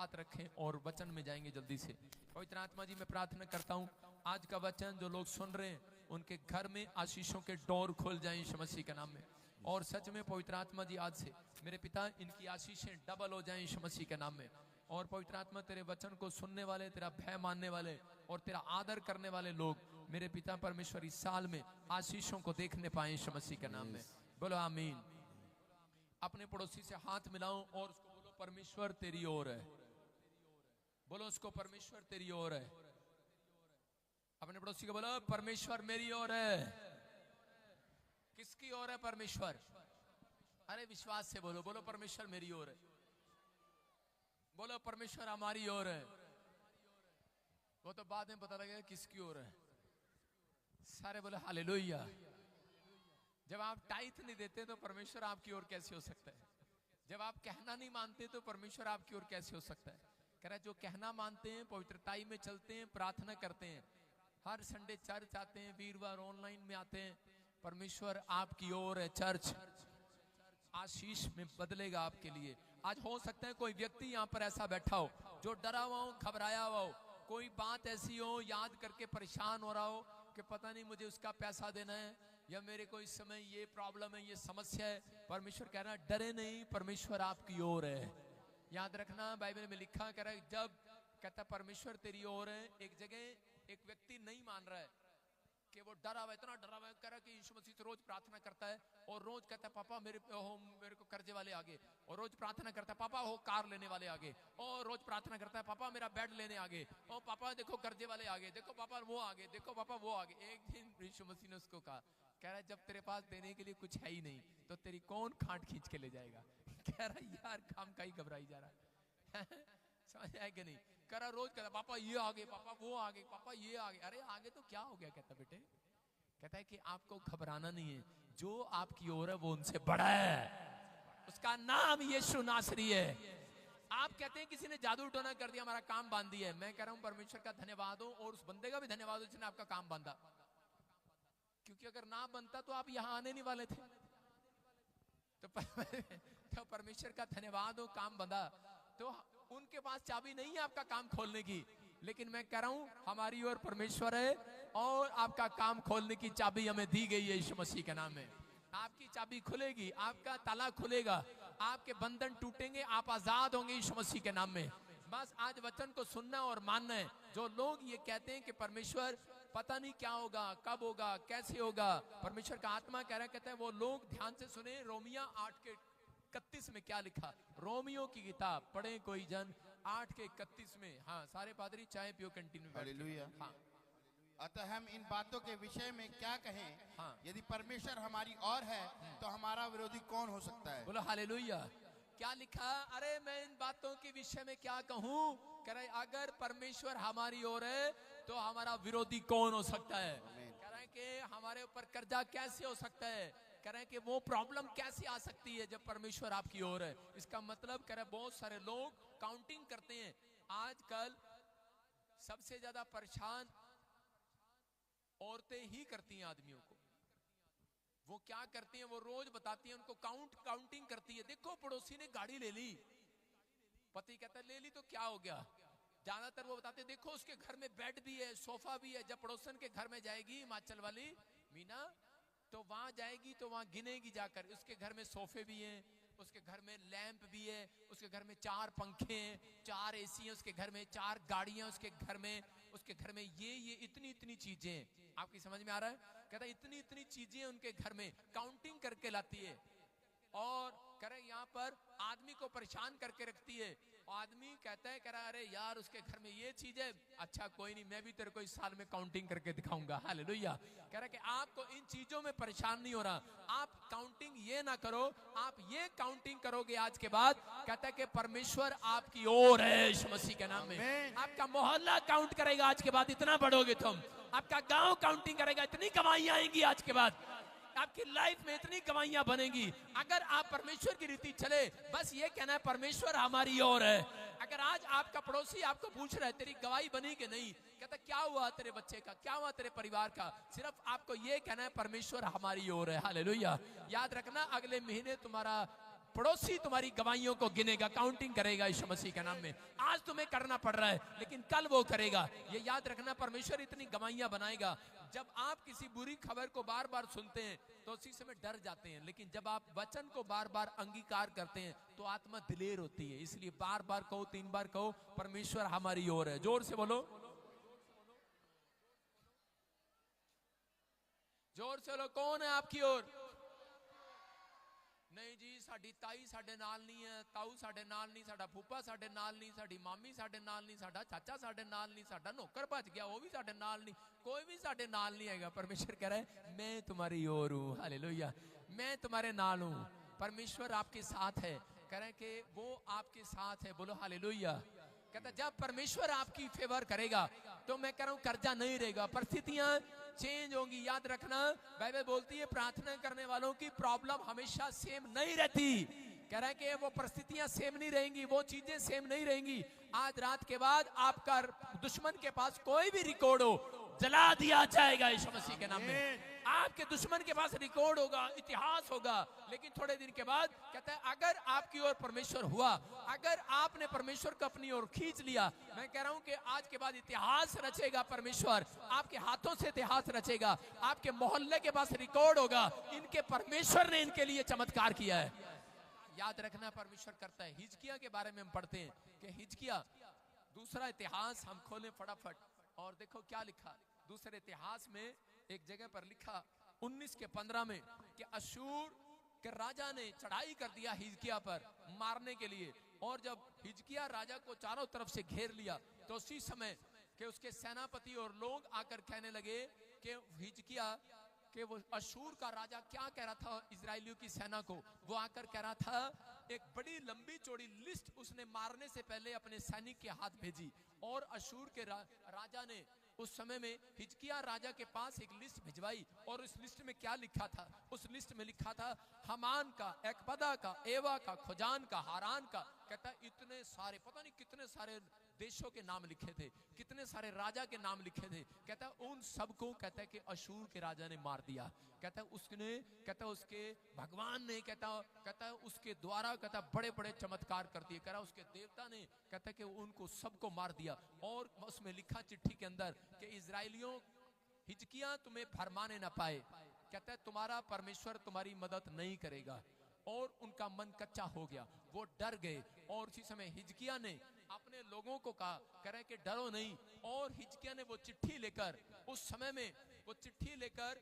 साथ रखें और वचन में जाएंगे जल्दी से। पवित्र आत्मा जी मैं प्रार्थना करता हूँ आज का वचन जो लोग सुन रहे हैं उनके घर में आशीषों के डोर खुल जाएं यीशु मसीह के नाम में। और सच में पवित्र आत्मा जी आज से मेरे पिता इनकी आशीषें डबल हो जाएं यीशु मसीह के नाम में। और पवित्र आत्मा तेरे वचन को सुनने वाले, तेरा भय मानने वाले और तेरा आदर करने वाले लोग मेरे पिता परमेश्वर इस साल में आशीषों को देखने पाए यीशु मसीह के नाम में। बोलो आमीन। अपने पड़ोसी से हाथ मिलाओ और उसको बोलो परमेश्वर तेरी ओर है। बोलो उसको परमेश्वर तेरी ओर है। अपने पड़ोसी को बोलो परमेश्वर मेरी ओर है। किसकी ओर है परमेश्वर? अरे विश्वास से बोलो, बोलो परमेश्वर मेरी ओर है। बोलो परमेश्वर हमारी ओर है। वो तो बाद में पता लगेगा किसकी ओर है। सारे बोले हालेलुया। जब आप टाइथ नहीं देते तो परमेश्वर आपकी ओर कैसे हो सकता है? जब आप कहना नहीं मानते तो परमेश्वर आपकी ओर कैसे हो सकता है? कह रहा है जो कहना मानते हैं, पवित्रताई में चलते हैं, प्रार्थना करते हैं, हर संडे चर्च आते हैं, वीरवार ऑनलाइन में आते हैं, परमेश्वर आपकी ओर है। चर्च आशीष में बदलेगा आपके लिए। आज हो सकता है कोई व्यक्ति यहाँ पर ऐसा बैठा हो जो डरा हुआ हो, घबराया हुआ हो, कोई बात ऐसी हो याद करके परेशान हो रहा हो कि पता नहीं मुझे उसका पैसा देना है या मेरे को इस समय ये प्रॉब्लम है, ये समस्या है। परमेश्वर कह रहा है डरे नहीं, परमेश्वर आपकी ओर है। याद रखना बाइबल में लिखा कह रहा है जब कहता परमेश्वर तेरी ओर है। एक जगह एक व्यक्ति नहीं मान रहा है कि वो डरा हुआ, इतना डरा हुआ, कह रहा कि यीशु मसीह से रोज प्रार्थना करता है और रोज कहता है पापा मेरे को कर्जे वाले आगे, और रोज प्रार्थना करता है पापा हो कार लेने वाले आगे, और रोज प्रार्थना करता है पापा मेरा बेड लेने आगे, और पापा देखो कर्जे वाले आगे, देखो पापा वो आगे, देखो पापा वो आगे। एक दिन यीशु मसीह ने उसको कहा, कह रहा है जब तेरे पास देने के लिए कुछ है ही नहीं तो तेरी कौन खाट खींच के ले जाएगा? कह रहा यार काम का ही घबराई जा रहा है। समझ आया कि नहीं? कह रहा रोज कहता पापा ये आगे, पापा वो आगे, पापा ये आगे। अरे आगे तो क्या हो गया? कहता बेटे, कहता है कि आपको घबराना नहीं है, जो आपकी ओर है वो उनसे बड़ा है, उसका नाम यीशु नासरी है। आप कहते हैं किसी ने जादू टोना कर दिया, हमारा काम बांध दिया है। मैं कह रहा हूं परमेश्वर का धन्यवाद हो और उस बंदे का भी धन्यवाद हो जिसने आपका काम बांधा, क्योंकि अगर ना बनता तो आप यहां आने नहीं वाले थे। तो परमेश्वर का धन्यवाद हो, काम बंधा। तो उनके पास चाबी नहीं है आपका काम खोलने की, लेकिन मैं कह रहा हूं हमारी ओर परमेश्वर है और आपका काम खोलने की चाबी हमें दी गई है यीशु मसीह के नाम में। आपकी चाबी खुलेगी, आपका ताला खुलेगा, आपके बंधन टूटेंगे, आप आजाद होंगे यीशु मसीह के नाम में। बस आज वचन को सुनना और मानना है। जो लोग ये कहते हैं कि परमेश्वर पता नहीं क्या होगा, कब होगा, कैसे होगा, परमेश्वर का आत्मा कह रहा कहता है वो लोग ध्यान से सुने। रोमिया 8:31 में क्या लिखा? रोमियो की किताब पढ़े कोई जन 8:31 में। हाँ सारे पादरी चाय पियो कंटिन्यू। हालेलुया। हाँ अतः हम इन बातों के विषय में क्या कहें? हाँ। यदि परमेश्वर हमारी ओर है तो हमारा विरोधी कौन हो सकता है? बोलो हालेलुया। क्या लिखा? अरे मैं इन बातों के विषय में क्या कहूं? कह रहे अगर परमेश्वर हमारी ओर है तो हमारा विरोधी कौन हो सकता है? कह रहे हैं कि हमारे ऊपर कर्जा कैसे हो सकता है? कह रहे हैं कि वो प्रॉब्लम कैसे आ सकती है जब परमेश्वर आपकी ओर है? इसका मतलब कह रहे बहुत सारे लोग काउंटिंग करते हैं। आजकल सबसे ज्यादा परेशान औरतें ही करती हैं आदमियों को। वो क्या करती हैं? वो रोज बताती हैं, उनको काउंटिंग करती है। देखो पड़ोसी ने गाड़ी ले ली, पति कहता है ले ली तो क्या हो गया? ज्यादातर वो बताते देखो उसके घर में बेड भी है, सोफा भी है। जब पड़ोसन के घर में जाएगी हिमाचल वाली मीना, तो वहां जाएगी तो वहां गिनेगी जाकर, उसके घर में सोफे भी हैं, उसके घर में लैंप भी है, उसके घर में 4 पंखे हैं, 4 एसी हैं, उसके घर में 4 गाड़ियां, उसके घर में ये इतनी चीजें। आपकी समझ में आ रहा है? कहता है इतनी चीजें उनके घर में काउंटिंग करके लाती है। और कह रहे यहाँ पर आदमी को परेशान करके रखती है। आदमी कहता है, कह रहा अरे यार उसके घर में ये चीज है, अच्छा कोई नहीं मैं भी तेरे को इस साल में काउंटिंग करके दिखाऊंगा। हालेलुया। कह रहा कि आपको इन चीजों में परेशान नहीं हो रहा, आप काउंटिंग ये ना करो, आप ये काउंटिंग करोगे आज के बाद। कहता है कि परमेश्वर आपकी ओर है यीशु मसीह के नाम में। आपका मोहल्ला काउंट करेगा आज के बाद, इतना बढ़ोगे तुम। आपका गांव काउंटिंग करेगा, इतनी कमाइयां आएंगी आज के बाद, आपकी लाइफ में इतनी गवाहियां बनेगी। अगर आप परमेश्वर की रीति चले, बस ये कहना है परमेश्वर हमारी ओर है। अगर आज आपका पड़ोसी आपको पूछ रहा है तेरी गवाही बनी कि नहीं, कहता क्या हुआ तेरे बच्चे का, क्या हुआ तेरे परिवार का, सिर्फ आपको ये कहना है परमेश्वर हमारी ओर है। हालेलुया। याद रखना अगले महीने तुम्हारा पड़ोसी तुम्हारी गवाहियों को गिनेगा, काउंटिंग करेगा यीशु मसीह के नाम में। आज तुम्हें करना पड़ रहा है लेकिन कल वो करेगा। ये याद रखना, परमेश्वर इतनी गवाहियां बनाएगा। जब आप किसी बुरी खबर को बार बार सुनते हैं तो उसी समय डर जाते हैं, लेकिन जब आप वचन को बार बार अंगीकार करते हैं तो आत्मा दिलेर होती है। इसलिए बार बार कहो, 3 बार कहो, परमेश्वर हमारी ओर है। जोर से बोलो, जोर से बोलो, कौन है आपकी ओर? नहीं जी, साडी ताई साडे नाल नहीं है, ताऊ साडे नाल नहीं, साडा फूफा साडे नाल नहीं, साडी मामी साडे नाल नहीं, साडा चाचा साडे नाल नहीं, साडा नौकर भज गया वो भी साडे नाल नहीं, कोई भी साडे नाल नहीं है। परमेश्वर कह रहा है मैं तुम्हारी ओर हूँ। हालेलुया, मैं तुम्हारे नाल हूँ। परमेश्वर आपके साथ है। कह रहे हैं कि वो आपके साथ है। बोलो हालेलुया। कहता जब परमेश्वर आपकी फेवर करेगा तो मैं कह रहा हूं कर्जा नहीं रहेगा, परिस्थितियां चेंज होंगी। याद रखना, बाइबल बोलती है प्रार्थना करने वालों की प्रॉब्लम हमेशा सेम नहीं रहती। कह रहा है कि वो परिस्थितियां सेम नहीं रहेंगी, वो चीजें सेम नहीं रहेंगी। आज रात के बाद आपका दुश्मन के पास कोई भी रिकॉर्ड हो, जला दिया जाएगा यीशु मसीह के नाम में। आपके दुश्मन के पास रिकॉर्ड होगा, इतिहास होगा, लेकिन थोड़े दिन के बाद कहता है अगर आपकी ओर परमेश्वर हुआ, अगर आपने परमेश्वर को अपनी ओर खींच लिया, मैं कह रहा हूं कि आज के बाद इतिहास रचेगा परमेश्वर। आपके हाथों से इतिहास रचेगा, आपके मोहल्ले के पास रिकॉर्ड होगा, इनके परमेश्वर ने इनके लिए चमत्कार किया है। याद रखना, परमेश्वर करता है। हिजकिया के बारे में हम पढ़ते हैं कि हिजकिया, दूसरा इतिहास हम खोलें फटाफट और देखो क्या लिखा। दूसरे इतिहास में एक जगह पर लिखा 19 के 15 में कि अशूर के राजा ने चढ़ाई कर दिया हिजकिया पर मारने के लिए। और जब हिजकिया राजा को चारों तरफ से घेर लिया तो उसी समय के उसके सेनापति और लोग आकर कहने लगे कि हिजकिया कि वो अशूर का राजा क्या कह रहा था इजराइलियों की सेना को। वो आकर कह रहा था, एक बड़ी लंबी चौड़ी लिस्ट उसने मारने से पहले अपने सैनिक के हाथ भेजी। और अशूर के राजा ने उस समय में हिजकिया राजा के पास एक लिस्ट भिजवाई। और उस लिस्ट में क्या लिखा था? उस लिस्ट में लिखा था हमान का, एकबदा का, एवा का, खुजान का, हारान का। कहता इतने सारे, पता नहीं कितने सारे देशों के नाम लिखे थे, कितने सारे राजा के नाम लिखे थे। कहता उन सबको कहता है कि अशूर के राजा ने मार दिया। कहता उसने, कहता उसके भगवान ने, कहता उसके द्वारा कहता बड़े बड़े चमत्कार कर दिए। कह रहा उसके देवता ने कहता कि उनको सबको मार दिया। और उसमें लिखा चिट्ठी के अंदर कि इजराइलियों, हिजकिया तुम्हें फरमाने ना पाए, कहता है तुम्हारा परमेश्वर तुम्हारी मदद नहीं करेगा। और उनका मन कच्चा हो गया, वो डर गए। और उसी समय हिजकिया ने अपने लोगों को कहा, कह रहे कि डरो नहीं। और हिजकिया ने वो चिट्ठी लेकर, उस समय में वो चिट्ठी लेकर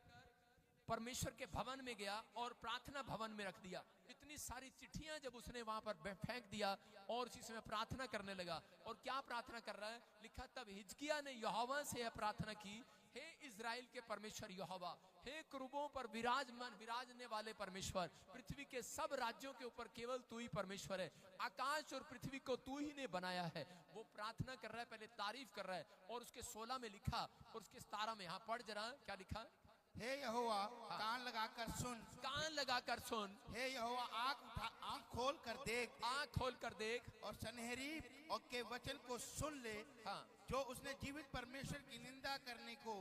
परमेश्वर के भवन में गया और प्रार्थना भवन में रख दिया। इतनी सारी चिट्ठियां जब उसने वहां पर फेंक दिया और उसी समय प्रार्थना करने लगा। और क्या प्रार्थना कर रहा है? लिखा तब हिजकिया ने यहोवा से यह प्रार्थना की, हे इजराइल के परमेश्वर यहोवा, हे क्रूबों पर विराजने वाले परमेश्वर, पृथ्वी के सब राज्यों के ऊपर केवल तू ही परमेश्वर है, आकाश और पृथ्वी को तू ही ने बनाया है। वो प्रार्थना कर रहा है, पहले तारीफ कर रहा है। और उसके 16 में लिखा और उसके 17 में, हाँ पढ़ जरा क्या लिखा। हे यहोवा, कान लगाकर सुन, कान लगाकर सुन। हे यहोवा, आंख खोल कर देख, आंख खोल कर देख। और सनहेरीब और के वचन को सुन ले, हाँ, जो उसने जीवित परमेश्वर की निंदा करने को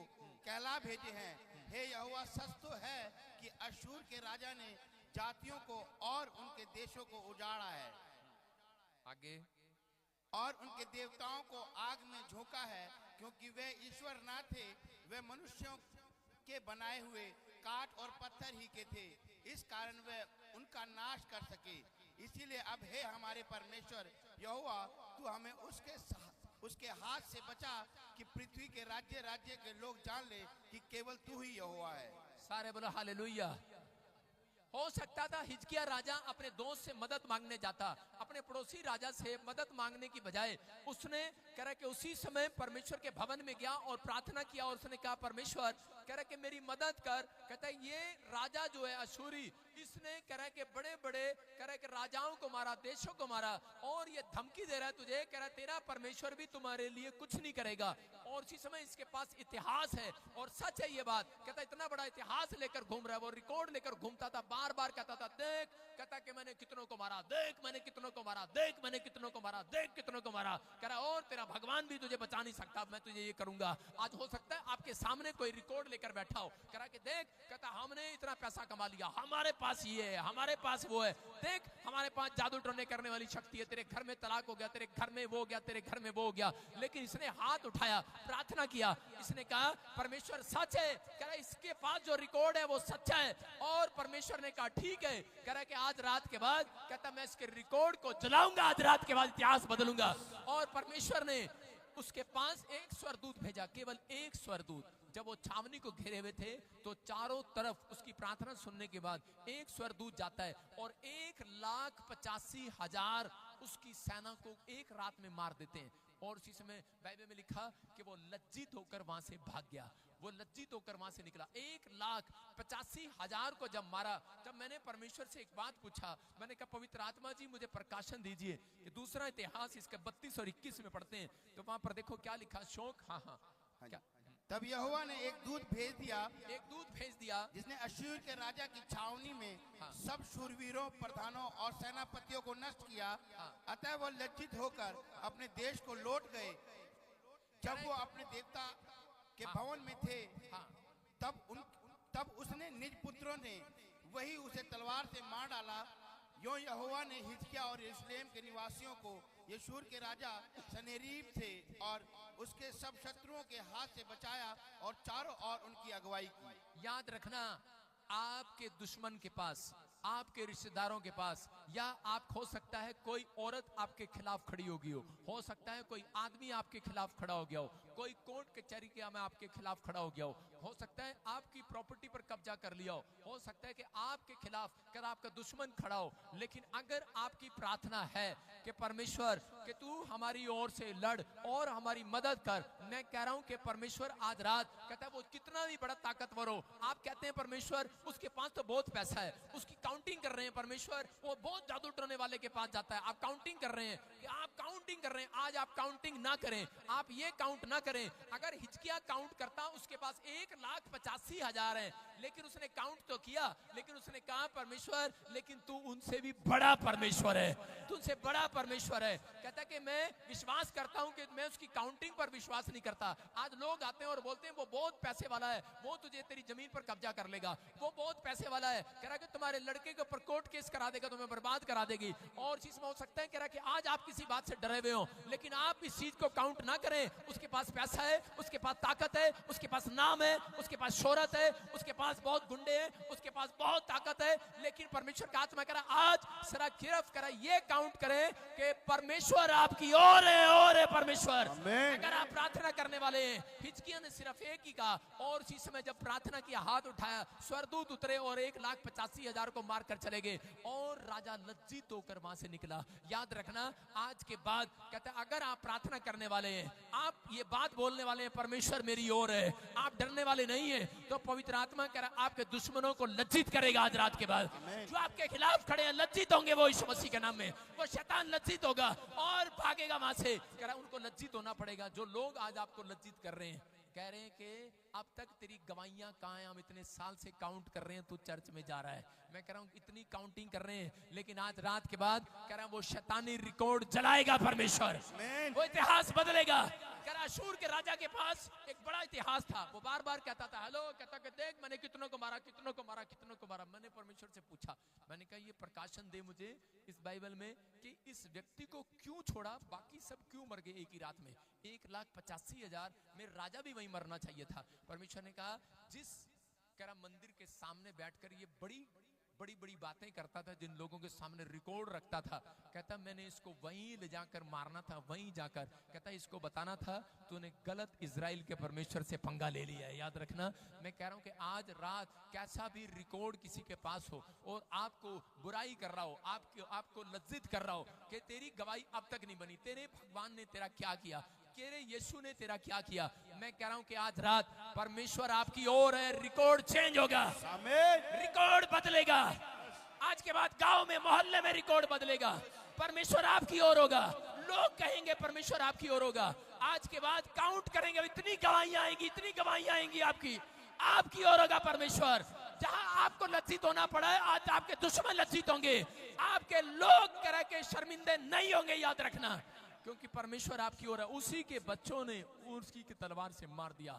कहला भेजे हैं। हे यहोवा, सच तो है कि अशूर के राजा ने जातियों को और उनके देशों को उजाड़ा है, आगे, और उनके देवताओं को आग में झोंका है, क्योंकि वे ईश्वर ना थे, वे मनुष्यों के बनाए हुए काठ और पत्थर ही के थे, इस कारण वे उनका नाश कर सके। इसीलिए अब हे हमारे परमेश्वर यहोवा, तू हमें उसके हाथ से बचा कि पृथ्वी के राज्य राज्य के लोग जान ले कि केवल तू ही यहोवा है। सारे बोलो हालेलुया। हो सकता था हिजकिया राजा अपने दोस्त से मदद मांगने जाता, अपने पड़ोसी राजा से मदद मांगने की बजाय उसने कह रहा कि उसी समय परमेश्वर के भवन में गया और प्रार्थना किया। और उसने कहा परमेश्वर, कह रहा कि मेरी मदद कर। कहता है ये राजा जो है अशूरी, इसने कह रहा है कि बड़े बड़े कह रहा है कि राजाओं को मारा, देशों को मारा, और ये धमकी दे रहा है तुझे, कह रहा है तेरा परमेश्वर भी तुम्हारे लिए कुछ नहीं करेगा। और इसी समय इसके पास इतिहास है और सच है ये बात। कहता इतना बड़ा इतिहास लेकर घूम रहा है, वो रिकॉर्ड लेकर घूमता था, बार बार कहता था देख, कहता कि मैंने कितनों को मारा, देख मैंने कितनों को मारा, देख मैंने कितनों को मारा, देख कितनों को मारा। कह रहा और तेरा भगवान भी तुझे बचा नहीं सकता, मैं तुझे ये करूंगा। आज हो सकता है आपके सामने कोई रिकॉर्ड लेकर बैठा हो, कह रहा कि देख, कहता हमने इतना पैसा कमा लिया, हमारे पास ये है, हमारे पास वो है, देख हमारे पास जादू टोने करने वाली शक्ति है, तेरे घर में तलाक हो गया, तेरे घर में वो हो गया, तेरे घर में वो हो गया। लेकिन इसने हाथ उठाया, प्रार्थना किया, इसने कहा परमेश्वर सच है, कह रहा इसके पास जो रिकॉर्ड है वो सच्चा है। और परमेश्वर ने कहा ठीक है, कह रहा कि आज रात के बाद, कहता मैं इसके रिकॉर्ड को जलाऊंगा, आज रात के बाद इतिहास बदलूंगा। और परमेश्वर ने उसके पास एक स्वरदूत भेजा, केवल एक स्वरदूत। जब वो छावनी को घेरे हुए थे तो चारों तरफ उसकी प्रार्थना सुनने के बाद एक स्वरदूत जाता है और 1,85,000 उसकी सेना को एक रात में मार देते हैं। और उसी समय बाइबल में लिखा कि वो लज्जित होकर वहां से भाग गया, वो लज्जित होकर वहां से निकला। 1,85,000 को जब मारा, जब मैंने परमेश्वर से एक बात पूछा, मैंने कहा पवित्र आत्मा जी मुझे प्रकाशन दीजिए कि दूसरा इतिहास इसके 32 और 21 में पढ़ते हैं तो वहां पर देखो क्या लिखा। शौक हाँ क्या? तब यहोवा ने एक दूत भेज दिया जिसने अश्शूर के राजा की छावनी में सब शूरवीरों, प्रधानों और सेनापतियों को नष्ट किया। अतः वो लज्जित होकर अपने देश को लौट गए। जब वो अपने देवता के भवन में थे तब उसने निज पुत्रों ने वही उसे तलवार से मार डाला। यो यहोवा ने हिजकिय्याह और यरूशलेम के निवासियों को यशूर के राजा सनेरीब से और उसके सब शत्रुओं के हाथ से बचाया और चारों ओर उनकी अगुवाई की। याद रखना, आपके दुश्मन के पास, आपके रिश्तेदारों के पास, या आप हो सकता है कोई औरत आपके खिलाफ खड़ी होगी हो सकता है कोई आदमी आपके खिलाफ खड़ा हो गया हो, कोई कोर्ट कचहरी में आपके खिलाफ खड़ा हो गया हो सकता है आपकी प्रॉपर्टी पर कब्जा कर लिया हो सकता है कि आपके खिलाफ अगर आपका दुश्मन खड़ा हो। लेकिन अगर आपकी प्रार्थना है कि परमेश्वर कि तू हमारी ओर से लड़ और हमारी मदद कर, मैं कह रहा हूं कि परमेश्वर आज रात कहता है वो कितना भी बड़ा ताकतवर हो, आप कहते हैं परमेश्वर उसके पास तो बहुत पैसा है, उसकी काउंटिंग कर रहे हैं परमेश्वर, वो बहुत जादू टोने वाले के पास जाता है, आप काउंटिंग कर रहे हैं कि आप काउंटिंग कर रहे हैं। आज आप काउंटिंग ना करें, आप ये काउंट ना करें। अगर हिजकिय्याह काउंट करता, उसके पास 1,85,000 है, लेकिन उसने काउंट तो किया, लेकिन उसने कहा परमेश्वर लेकिन तू उनसे भी बड़ा परमेश्वर है, तू उनसे बड़ा परमेश्वर है। कहता कि मैं विश्वास करता हूं कि मैं उसकी काउंटिंग पर विश्वास नहीं करता। आज लोग आते हैं और बोलते हैं वो बहुत पैसे वाला है, वो तुझे तेरी जमीन पर कब्जा कर लेगा, वो बहुत पैसे वाला है, कह रहा कि तुम्हारे लड़के के ऊपर कोर्ट केस करा देगा, तुम्हें बर्बाद करा देगी। और चीज में हो सकता है कह रहा कि आज आप किसी बात से डरे हुए हो, लेकिन आप इस चीज को काउंट ना करें। उसके पास पैसा है, उसके पास ताकत है, उसके पास नाम है, उसके पास शोहरत है, उसके पास बहुत गुंडे हैं, उसके पास बहुत ताकत है, लेकिन परमेश्वर का आत्मा कह रहा आज सिर्फ कह रहा ये काउंट करें कि परमेश्वर आपकी ओर है, और है परमेश्वर। अगर आप प्रार्थना करने वाले हैं, हिजकिय्याह ने सिर्फ एक ही कहा, और इसी समय जब प्रार्थना किया, हाथ उठाया, स्वर्गदूत उतरे और 1,85,000 को मार कर चले गए और राजा लज्जित होकर वहां से निकला। याद रखना, आज के बाद कहता है अगर आप प्रार्थना करने वाले हैं, आप ये बात बोलने वाले हैं परमेश्वर मेरी ओर है, आप डरने वाले नहीं है, तो पवित्र आत्मा कह रहा आपके दुश्मनों को लज्जित करेगा आज रात के बाद। जो आपके खिलाफ खड़े हैं लज्जित होंगे, वो यीशु मसीह के नाम में, वो शैतान लज्जित होगा और भागेगा वहां से। कह रहा उनको लज्जित होना पड़ेगा। जो लोग आज आपको लज्जित कर रहे हैं, कह रहे हैं कि अब तक तेरी गवाहियां कहाँ हैं, हम इतने साल से काउंट कर रहे हैं, तू चर्च में जा रहा है, मैं कह रहा हूं इतनी काउंटिंग कर रहे हैं, लेकिन आज रात के बाद कह रहा है वो शैतानी रिकॉर्ड जलाएगा परमेश्वर, वो इतिहास बदलेगा। कह रहा अश्शूर के राजा के पास एक बड़ा इतिहास था, वो बार बार कहता था हेलो, कहता कि देख मैंने कितनों को मारा, कितनों को मारा, कितनों को मारा। मैंने परमेश्वर से पूछा, मैंने कहा ये प्रकाशन दे मुझे इस बाइबल में कि इस व्यक्ति को क्यों छोड़ा, बाकी सब क्यों मर गए एक ही रात में। 1,85,000 में राजा भी वहीं मरना चाहिए था। परमेश्वर ने कहा जिस कह रहा मंदिर के सामने बैठकर ये बड़ी बड़ी बड़ी बातें करता था, जिन लोगों के सामने रिकॉर्ड रखता था, कहता मैंने इसको वहीं ले जाकर मारना था, वहीं जाकर कहता इसको बताना था तूने गलत इजराइल के परमेश्वर से पंगा ले लिया है। याद रखना, मैं कह रहा हूं कि आज रात कैसा भी रिकॉर्ड किसी के पास हो और आपको बुराई कर रहा हो, आपको लज्जित कर रहा हो कि तेरी गवाही अब तक नहीं बनी, तेरे भगवान ने तेरा क्या किया, तेरे यीशु ने तेरा क्या किया, मैं कह रहा हूं कि आज रात परमेश्वर आपकी ओर है, रिकॉर्ड चेंज होगा, रिकॉर्ड बदलेगा। आज के बाद गांव में, मोहल्ले में रिकॉर्ड बदलेगा, परमेश्वर आपकी ओर होगा, लोग कहेंगे परमेश्वर आपकी ओर होगा। आज के बाद काउंट करेंगे, इतनी गवाहियां आएंगी, इतनी गवाहियां आएंगी आपकी ओर होगा परमेश्वर। जहां आपको लज्जित होना पड़ा है, आज आपके दुश्मन लज्जित होंगे, आपके लोग कह के शर्मिंदे नहीं होंगे। याद रखना, क्योंकि परमेश्वर आपकी ओर है। उसी के बच्चों ने उसकी की तलवार से मार दिया,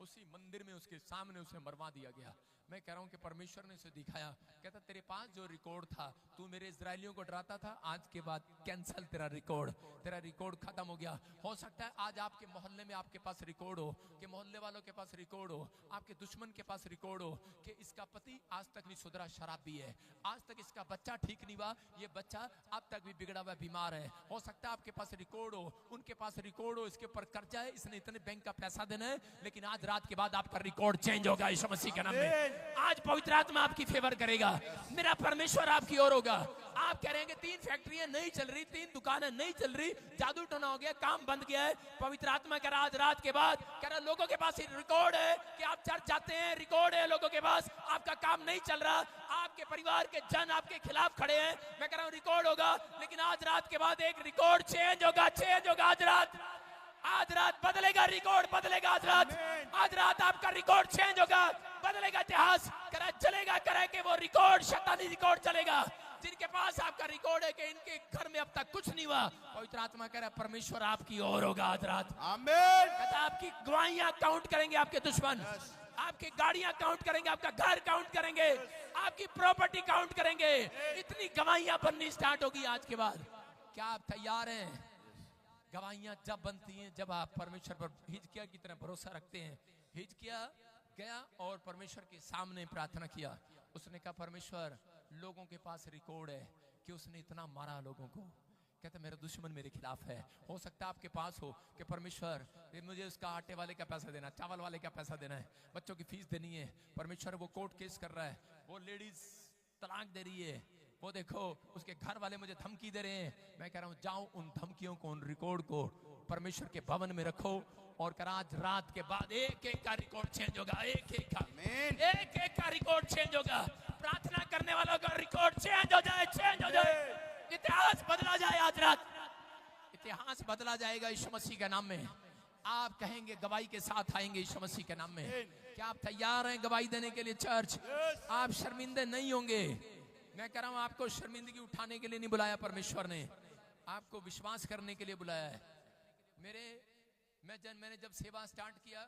उसी मंदिर में उसके सामने उसे मरवा दिया गया। मैं कह रहा हूं कि परमेश्वर ने उसे दिखाया, कहता तेरे पास जो रिकॉर्ड था, तू मेरे इजरायलियों को डराता था, आज के बाद कैंसल तेरा रिकॉर्ड खत्म हो गया। हो सकता है आज आपके मोहल्ले में आपके पास रिकॉर्ड हो, कि मोहल्ले वालों के पास रिकॉर्ड हो, आपके दुश्मन के पास रिकॉर्ड हो कि इसका पति आज तक नहीं सुधरा, शराबी है, आज तक इसका बच्चा ठीक नहीं हुआ, ये बच्चा अब तक भी बिगड़ा हुआ बीमार है। हो सकता है आपके पास रिकॉर्ड हो, उनके पास रिकॉर्ड हो, इसके ऊपर कर्जा है, इसने इतने बैंक का पैसा देना है, लेकिन आज रात के बाद आपका रिकॉर्ड चेंज होगा यीशु मसीह के नाम में। आज पवित्र आत्मा आपकी फेवर करेगा, मेरा परमेश्वर आपकी ओर होगा। आप कह रहे हैं कि 3 फैक्ट्रियां नहीं चल रही, 3 दुकानें नहीं चल रही, जादू टोना हो गया, काम बंद गया है। पवित्र आत्मा कह रहा आज रात के बाद, कह रहा लोगों के पास रिकॉर्ड है कि आप चर्च जाते हैं, रिकॉर्ड है लोगों के पास, आपका काम नहीं चल रहा, आपके परिवार के जन आपके खिलाफ खड़े हैं। मैं कह रहा हूं रिकॉर्ड होगा, लेकिन आज रात के बाद एक रिकॉर्ड चेंज होगा आज रात बदलेगा, रिकॉर्ड बदलेगा। आज रात आपका रिकॉर्ड चेंज होगा, बदलेगा इतिहास। करा चलेगा, करे कि वो रिकॉर्ड शैतानी रिकॉर्ड चलेगा, जिनके पास आपका रिकॉर्ड है कि इनके घर में अब तक कुछ नहीं हुआ। पवित्र आत्मा कह रहा है परमेश्वर आपकी ओर होगा आज रात। आमीन। कहता आपकी गवाहियां काउंट करेंगे आपके दुश्मन, आपकी गाड़ियां काउंट करेंगे, आपका घर काउंट करेंगे, आपकी प्रॉपर्टी काउंट करेंगे। इतनी गवाहियां बननी स्टार्ट होगी आज के बाद। क्या आप तैयार हैं? गवाहियां जब बनती हैं जब आप परमेश्वर पर हिजकिया की तरह भरोसा रखते हैं। हिजकिया गया और परमेश्वर के सामने प्रार्थना किया। उसने कहा परमेश्वर लोगों के पास रिकॉर्ड है कि उसने इतना मारा लोगों को, कहता मेरा दुश्मन मेरे खिलाफ है। हो सकता है आपके पास हो कि परमेश्वर मुझे उसका आटे वाले का पैसा देना, चावल वाले का पैसा देना है, बच्चों की फीस देनी है। परमेश्वर वो कोर्ट केस कर रहा है, वो लेडीज तलाक दे रही है, वो देखो उसके घर वाले मुझे धमकी दे रहे हैं। मैं कह रहा हूं जाओ उन धमकियों को, उन रिकॉर्ड को परमेश्वर के भवन में रखो और कर आज रात के बाद एक एक का रिकॉर्ड चेंज होगा, एक एक का रिकॉर्ड चेंज होगा। प्रार्थना करने वालों का रिकॉर्ड चेंज हो जाए, इतिहास बदला जाए। आज रात इतिहास बदला जाएगा यीशु मसीह के नाम में। आप कहेंगे गवाही के साथ आएंगे यीशु मसीह के नाम में। क्या आप तैयार हैं गवाही देने के लिए चर्च? आप शर्मिंदे नहीं होंगे। मैं कह रहा हूं आपको शर्मिंदगी उठाने के लिए नहीं बुलाया परमेश्वर ने, आपको विश्वास करने के लिए बुलाया है। मैंने जब सेवा स्टार्ट किया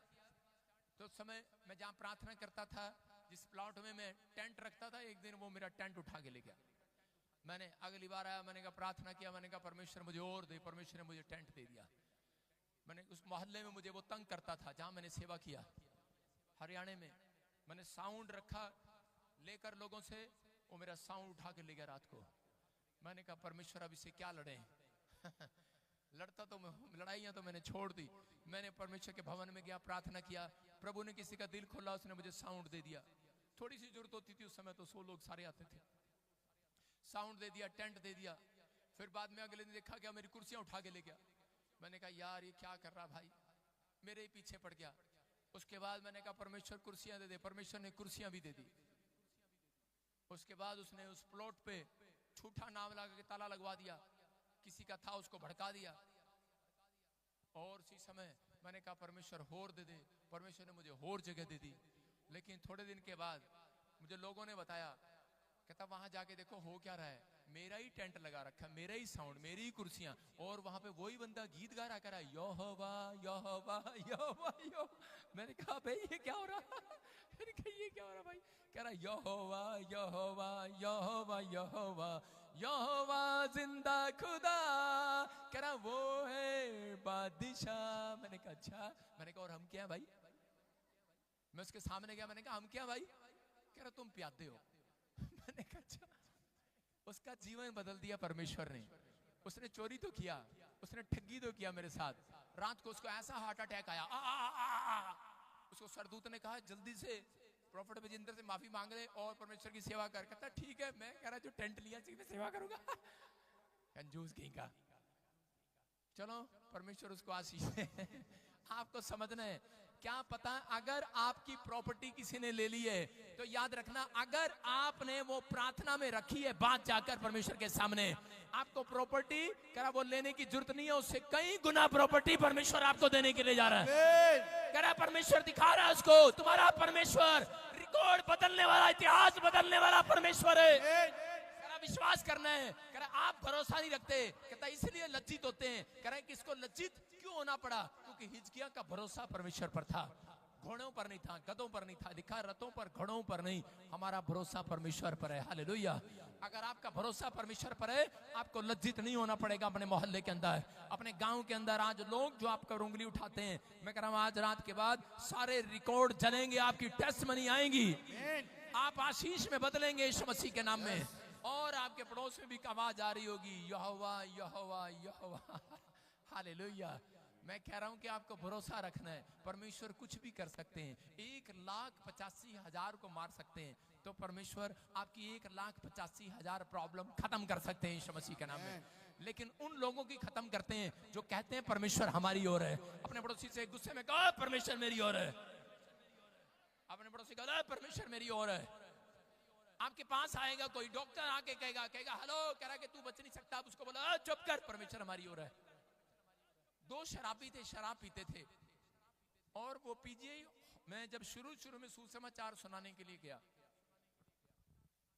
तो उस समय मैं जहां प्रार्थना करता था, जिस प्लॉट में मैं टेंट रखता था, एक दिन वो मेरा टेंट उठा के ले गया। मैंने अगली बार आया, मैंने कहा प्रार्थना किया, मैंने कहा परमेश्वर मुझे और दे, परमेश्वर ने मुझे टेंट दे दिया। मैंने उस मोहल्ले में मुझे वो तंग करता था जहां मैंने सेवा किया हरियाणा में, मैंने साउंड रखा लेकर लोगों से, वो मेरा साउंड उठा के ले गया रात को। मैंने कहा परमेश्वर अब इससे क्या लड़े लड़ता तो लड़ाइयां तो मैंने छोड़ दी। मैंने परमेश्वर के भवन में गया, प्रार्थना किया, प्रभु ने किसी का दिल खोला, उसने मुझे साउंड दे दिया। थोड़ी सी जरूरत होती थी उस समय, तो 100 लोग सारे आते थे, साउंड दे दिया, टेंट दे दिया। फिर बाद में अगले दिन देखा क्या मेरी कुर्सियां उठा के ले गया। मैंने कहा यार ये क्या कर रहा भाई, मेरे ही पीछे पड़ गया। उसके बाद मैंने कहा परमेश्वर कुर्सियां दे दे, परमेश्वर ने कुर्सियां भी दे दी। उसके बाद उसने उस प्लॉट पे झूठा नाम लगा के ताला लगवा दिया, किसी का था उसको भड़का दिया। और उसी समय मैंने कहा परमेश्वर होर दे दे, परमेश्वर ने मुझे होर जगह दे दी। लेकिन थोड़े दिन के बाद मुझे लोगों ने बताया, कहता वहां जाके देखो हो क्या रहा है, मेरा ही टेंट लगा रखा, मेरा ही साउंड, मेरी ही कुर्सियां, और वहां पे वही बंदा गीत गा रहा, कह रहा यहोवा यहोवा यहोवा यहोवा। मैंने कहा भाई ये क्या हो रहा मैंने कहा ये क्या हो रहा भाई? कह रहा यहोवा यहोवा यहोवा यहोवा यहोवा जिंदा खुदा, कह रहा वो है बादशाह। मैंने कहा अच्छा। मैंने कहा और हम क्या भाई? मैं उसके सामने गया, मैंने कहा हम क्या भाई? कह रहा तुम प्यादे हो। मैंने कहा अच्छा। उसका जीवन बदल दिया परमेश्वर ने। उसने चोरी तो किया, उसने ठगी तो किया मेरे साथ। रात को उसको ऐसा हार्ट अटैक आया, उसको सरदूत ने कहा जल्दी से प्रॉफिट विजेंद्र से माफी मांग ले और परमेश्वर की सेवा कर। कहता ठीक है। मैं कह रहा जो टेंट लिया मैं सेवा करूंगा कंजूस कहीं का। चलो परमेश्वर उसको आशीष दे। आपको समझना है, क्या पता अगर आपकी प्रॉपर्टी किसी ने ले ली है तो याद रखना, अगर आपने वो प्रार्थना में रखी है बात जाकर परमेश्वर के सामने, आपको प्रॉपर्टी करा वो लेने की जरूरत नहीं है, उससे कई गुना प्रॉपर्टी परमेश्वर आपको देने के लिए जा रहा है। करा परमेश्वर दिखा रहा है उसको, तुम्हारा परमेश्वर रिकॉर्ड बदलने वाला, इतिहास बदलने वाला परमेश्वर है। विश्वास करना है। कह रहा आप भरोसा नहीं रखते, कहता इसलिए लज्जित होते हैं। कह रहा किसको लज्जित क्यों होना पड़ा? क्योंकि हिजकिया का भरोसा परमेश्वर पर था, घोड़ों पर नहीं था, गधों पर नहीं था, दिखा रथों पर, घोड़ों पर नहीं। हमारा भरोसा परमेश्वर पर है। हालेलुया। अगर आपका भरोसा परमेश्वर पर है, आपको लज्जित नहीं होना पड़ेगा अपने मोहल्ले के अंदर, अपने गांव के अंदर। आज लोग जो आपका उंगली उठाते हैं, मैं कह रहा हूं आज रात के बाद सारे रिकॉर्ड जलेंगे, आपकी टेस्टमनी आएंगी, आप आशीष में बदलेंगे यीशु मसीह के नाम में। और आपके पड़ोस में भी आवाज आ रही होगी, यहोवा यहोवा यहोवा। हालेलुया। मैं कह रहा हूं कि आपको भरोसा रखना है, परमेश्वर कुछ भी कर सकते हैं। 1,85,000 को मार सकते हैं, तो परमेश्वर आपकी 1,85,000 प्रॉब्लम खत्म कर सकते हैं यीशु मसीह के नाम में। लेकिन उन लोगों की खत्म करते हैं जो कहते हैं परमेश्वर हमारी ओर है। अपने पड़ोसी से गुस्से में कहो परमेश्वर मेरी ओर है। अपने पड़ोसी को कहो परमेश्वर मेरी ओर है। आपके पास आएगा कोई डॉक्टर, आके कहेगा हेलो, कह रहा कि तू बच नहीं सकता, आप उसको बोला चुप कर, परमेश्वर हमारी ओर है। 2 शराबी थे, शराब पीते थे, और वो पीजीआई, मैं जब शुरू में सुसमाचार सुनाने के लिए गया,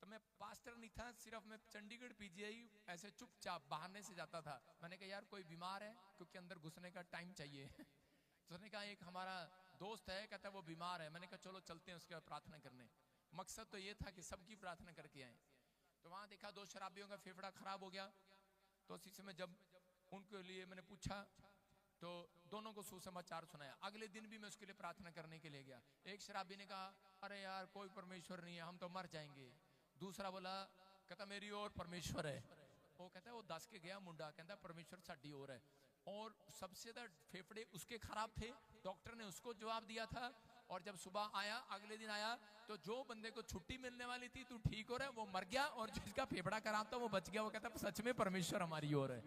तो मैं पास्टर नहीं था, सिर्फ मैं चंडीगढ़ पीजीआई ऐसे चुपचाप बहाने से जाता था। मैंने कहा यार कोई बीमार है, क्योंकि अंदर घुसने का टाइम चाहिए। तो उसने कहा एक हमारा दोस्त है, कहता है वो बीमार है। मैंने कहा चलो चलते हैं उसके बाद प्रार्थना करने। मकसद तो ये था कि सबकी प्रार्थना करके आए। तो वहां देखा 2 शराबियों का फेफड़ा खराब हो गया। तो उसी समय जब उनके लिए मैंने पूछा, तो दोनों को सुसमाचार सुनाया। अगले दिन भी मैं उसके लिए प्रार्थना करने के लिए गया। एक शराबी ने कहा अरे यार कोई परमेश्वर नहीं है, हम तो मर जाएंगे। दूसरा बोला, कहता मेरी ओर परमेश्वर है। वो कहता है वो 10 के गया मुंडा, कहता परमेश्वर साडी ओर है। और सबसे ज्यादा फेफड़े उसके खराब थे, डॉक्टर ने उसको जवाब दिया था। और जब सुबह आया, अगले दिन आया, तो जो बंदे को छुट्टी मिलने वाली थी, तू ठीक हो रहा है, वो मर गया, और जिसका फेफड़ा खराब था वो बच गया। वो कहता सच में परमेश्वर हमारी ओर है।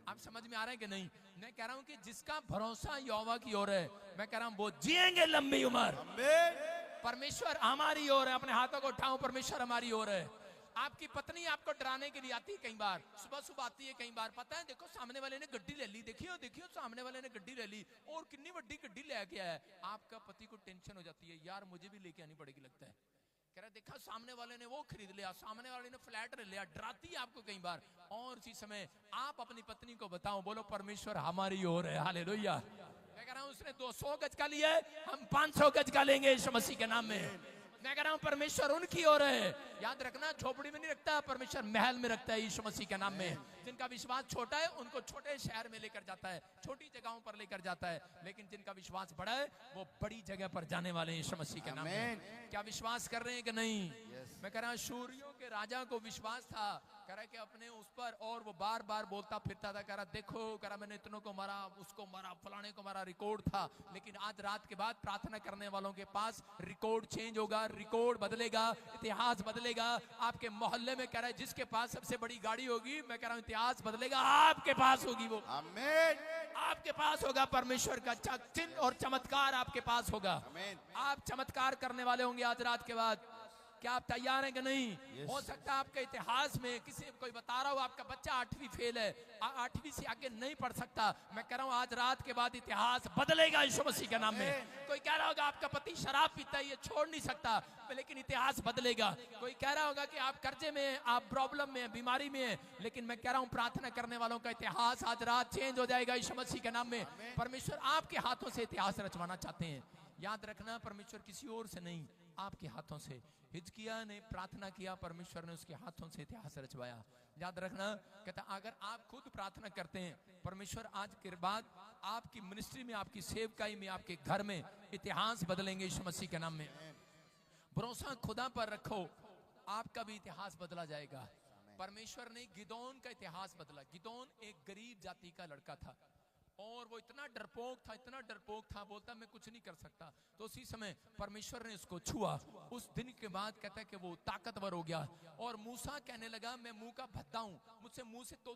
आप समझ में आ रहा है कि नहीं? मैं कह रहा हूं कि जिसका भरोसा यहोवा की ओर है, मैं कह रहा हूं वो जिएंगे लंबी उम्र। परमेश्वर हमारी ओर है। अपने हाथों को उठाओ, परमेश्वर हमारी ओर है। आपकी पत्नी आपको डराने के लिए आती है, कई बार सुबह आती है, कई बार पता है देखो सामने वाले ने गड्डी ले ली, देखियो सामने वाले ने गड्डी ले ली, और कितनी बड़ी गड्डी लेके आया है। आपका पति को टेंशन हो जाती है, यार मुझे भी लेके आनी पड़ेगी लगता है। कह रहा देखा सामने वाले ने वो खरीद लिया, सामने वाले ने फ्लैट ले लिया, डराती है आपको कई बार। और इसी समय आप अपनी पत्नी को बताओ, बोलो परमेश्वर हमारी ओर है। हालेलुया। मैं कह रहा हूं उसने 200 गज का लिया है, हम 500 गज का लेंगे यीशु मसीह के नाम में। मैं कह रहा हूं परमेश्वर उनकी ओर है। याद रखना, झोपड़ी में नहीं रखता परमेश्वर, महल में रखता है यीशु मसीह के नाम में। जिनका विश्वास छोटा है उनको छोटे शहर में लेकर जाता है, छोटी जगहों पर लेकर जाता है। लेकिन जिनका विश्वास बड़ा है वो बड़ी जगह पर जाने वाले हैं यीशु मसीह के नाम में। क्या विश्वास कर रहे हैं कि नहीं? मैं कह रहा हूं शूरियों के राजा को विश्वास था, कह रहा कि अपने उस पर, और वो बार बार बोलता फिरता था, कह रहा देखो, कह रहा मैंने इतनों को मारा, उसको मारा, फलाने को मारा, रिकॉर्ड था। लेकिन आज रात के बाद प्रार्थना करने वालों के पास रिकॉर्ड चेंज होगा, रिकॉर्ड बदलेगा, इतिहास बदलेगा। आपके मोहल्ले में कह रहा है जिसके पास सबसे बड़ी गाड़ी होगी, मैं कह रहा हूं इतिहास बदलेगा, आपके पास होगी वो। आमीन। आपके पास होगा परमेश्वर का चिन्ह और चमत्कार आपके पास होगा। आप चमत्कार करने वाले होंगे आज रात के बाद। क्या आप तैयार हैं कि नहीं? हो सकता है आपके इतिहास में किसी कोई बता रहा हो आपका बच्चा 8वीं फेल है, 8वीं से आगे नहीं पढ़ सकता। मैं कह रहा हूं आज रात के बाद इतिहास बदलेगा यीशु मसीह के नाम में। कोई कह रहा होगा आपका पति शराब पीता है, ये छोड़ नहीं सकता, लेकिन इतिहास बदलेगा। कोई कह रहा होगा कि आप कर्जे में, आप प्रॉब्लम में, बीमारी में, लेकिन मैं कह रहा हूं प्रार्थना करने वालों का इतिहास आज रात चेंज हो जाएगा यीशु मसीह के नाम में। परमेश्वर आपके हाथों से इतिहास रचवाना चाहते हैं। याद रखना, परमेश्वर किसी और से नहीं, आपके हाथों से। हिजकिया ने प्रार्थना किया, परमेश्वर ने उसके हाथों से इतिहास रचवाया। याद रखना, कहता अगर आप खुद प्रार्थना करते हैं, परमेश्वर आज के बाद आपकी मिनिस्ट्री में, आपकी सेवकाई में, आपके घर में इतिहास बदलेंगे यीशु मसीह के नाम में। भरोसा खुदा पर रखो, आपका भी इतिहास बदला जाएगा। परमेश्वर ने गिदोन का इतिहास बदला। गिदोन एक गरीब जाति का लड़का था, और वो इतना डरपोक था, बोलता मैं कुछ नहीं कर सकता। तो उसी समय परमेश्वर ने उसको छुआ। उस दिन के बाद कहता है कि वो ताकतवर हो गया। और मूसा कहने लगा मैं मुंह का भद्दा हूं, मुझसे मुंह से तो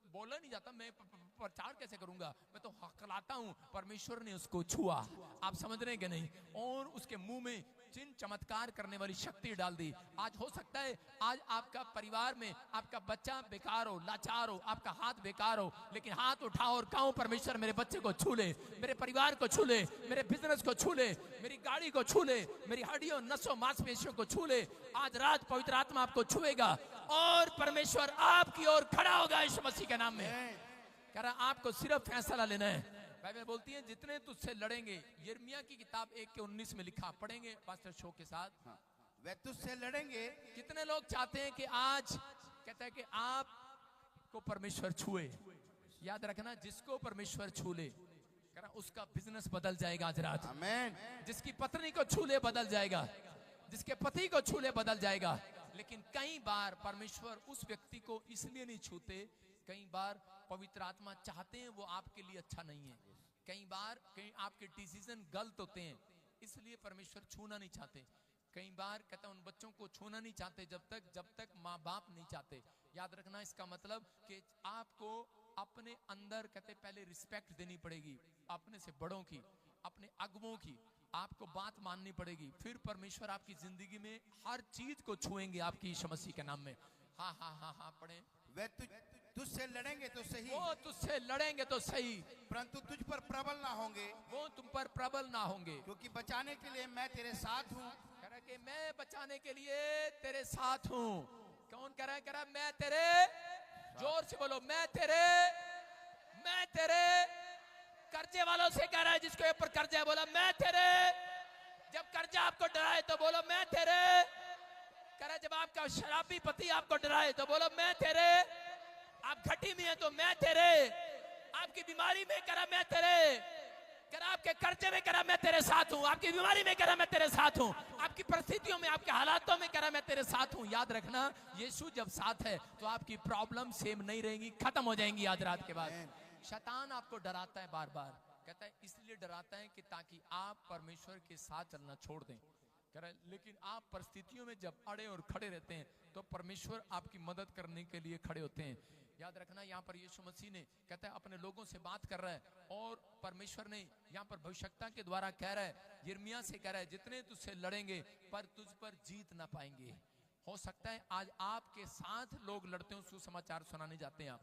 बोला नहीं जाता, मैं प्रचार कैसे करूंगा, मैं तो हकलाता हूं। परमेश्वर ने उसको छुआ। आप समझ रहे हैं कि नहीं? और उसके मुंह में चिन्ह चमत्कार करने वाली शक्ति डाल दी। आज हो सकता है आज आपका परिवार में आपका बच्चा बेकार हो, लाचार हो, आपका हाथ बेकार हो, लेकिन हाथ उठाओ और कहो परमेश्वर मेरे बच्चे को छू ले, मेरे परिवार को छू ले, मेरे बिजनेस को छू ले, मेरी गाड़ी को छू ले, मेरी हड्डियों, नसों, मांसपेशियों को छू ले। आज रात पवित्र आत्मा आपको छुएगा और परमेश्वर आपकी ओर खड़ा होगा यीशु मसीह के नाम में। कह रहा आपको सिर्फ फैसला लेना है। बाइबल बोलती है जितने तुझसे लड़ेंगे, यिर्मयाह की किताब 1:19 में लिखा, पढ़ेंगे पास्टर शो के साथ। हाँ, वे तुझसे लड़ेंगे। कितने लोग चाहते हैं कि आज कहता है कि आप को परमेश्वर छुए। याद रखना, जिसको परमेश्वर छू ले उसका बिजनेस बदल जाएगा आज रात। आमीन। जिसकी पत्नी को छू ले बदल जाएगा, जिसके पति को छू ले बदल जाएगा। लेकिन कई बार परमेश्वर उस व्यक्ति को इसलिए नहीं छूते, कई बार पवित्र आत्मा चाहते हैं वो आपके लिए अच्छा नहीं है। कई बार कई आपके डिसीजन गलत होते हैं, इसलिए परमेश्वर छूना नहीं चाहते। कई बार कहता उन बच्चों को छूना नहीं चाहते जब तक माँ बाप नहीं चाहते। याद रखना, इसका मतलब कि आपको अपने अंदर कहते पहले रिस्पेक्ट देनी पड़ेगी, अपने से बड़ों की, अपने अगुओं की आपको बात माननी पड़ेगी। फिर परमेश्वर आपकी जिंदगी में हर चीज को छुएंगे आपकी यीशु मसीह के नाम में। हाँ हाँ हाँ हाँ पढ़े। वे तुझसे लड़ेंगे तो सही, वो तुझसे लड़ेंगे तो सही, परंतु तुझ पर प्रबल ना होंगे। वो तुम पर प्रबल ना होंगे, क्योंकि बचाने के लिए मैं तेरे साथ हूँ। कह रहा कि मैं बचाने के लिए तेरे साथ हूँ। कौन कह रहा है? कह रहा मैं तेरे, जोर से बोलो, मैं तेरे कर्जे वालों से कह रहा है, जिसके ऊपर कर्जा है बोला मैं तेरे। जब कर्जा आपको डराए तो बोलो मैं तेरे। कह रहा जब आपका शराबी पति आपको डराए तो बोलो मैं तेरे। आप घटी में है तो मैं तेरे। आपकी बीमारी में करा मैं तेरे। करा आपके कर्जे में करा मैं तेरे साथ हूं। आपकी बीमारी में करा मैं तेरे साथ हूं। आपकी परिस्थितियों में, आपके हालातों में करा मैं तेरे साथ हूं। याद रखना, यीशु जब साथ है तो आपकी प्रॉब्लम सेम नहीं रहेंगी, खत्म हो जाएंगी आज रात के बाद। शैतान आपको डराता है बार बार, कहता है इसलिए डराता है कि ताकि आप परमेश्वर के साथ चलना छोड़ दें। कह रहा है लेकिन आप परिस्थितियों में जब अड़े और खड़े रहते हैं तो परमेश्वर आपकी मदद करने के लिए खड़े होते हैं। याद रखना, यहाँ पर यीशु मसीह ने कहता है अपने लोगों से बात कर रहा है, और परमेश्वर ने यहाँ पर भविष्यता के द्वारा कह रहा है, यिर्मयाह से कह रहा है जितने तुझसे लड़ेंगे पर तुझ पर जीत ना पाएंगे। हो सकता है आज आपके साथ लोग लड़ते हो, सुसमाचार सुनाने जाते हैं,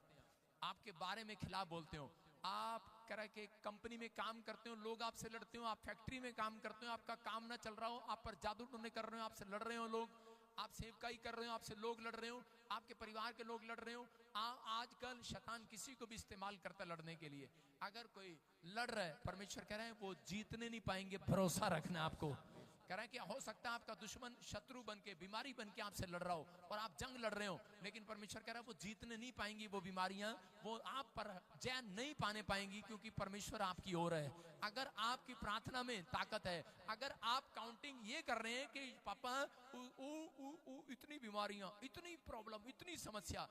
आपके बारे में खिलाफ बोलते हो, आप कह के कंपनी में काम करते हो, लोग आपसे लड़ते हो, आप फैक्ट्री में काम करते हो, आपका काम ना चल रहा हो, आप पर जादू टोने कर रहे हो, आपसे लड़ रहे हो लोग, आप सेवकाई कर रहे हो, आपसे लोग लड़ रहे हो, आपके परिवार के लोग लड़ रहे हो। आजकल शैतान किसी को भी इस्तेमाल करता है लड़ने के लिए। अगर कोई लड़ रहा है, परमेश्वर कह रहे हैं वो जीतने नहीं पाएंगे, भरोसा रखना आपको। कह रहे हैं कि हो सकता है आपका दुश्मन शत्रु बन के, बीमारी बन के आपसे लड़ रहा हो और आप जंग लड़ रहे हो, लेकिन परमेश्वर कह रहा है वो जीतने नहीं पाएंगी, वो बीमारियां, वो आप पर जय नहीं पाने पाएंगी, क्योंकि परमेश्वर आपकी ओर है। अगर आपकी प्रार्थना में ताकत है, अगर आप काउंटिंग ये कर रहे हैं कि पापा इतनी बीमारियां, इतनी प्रॉब्लम, इतनी समस्या,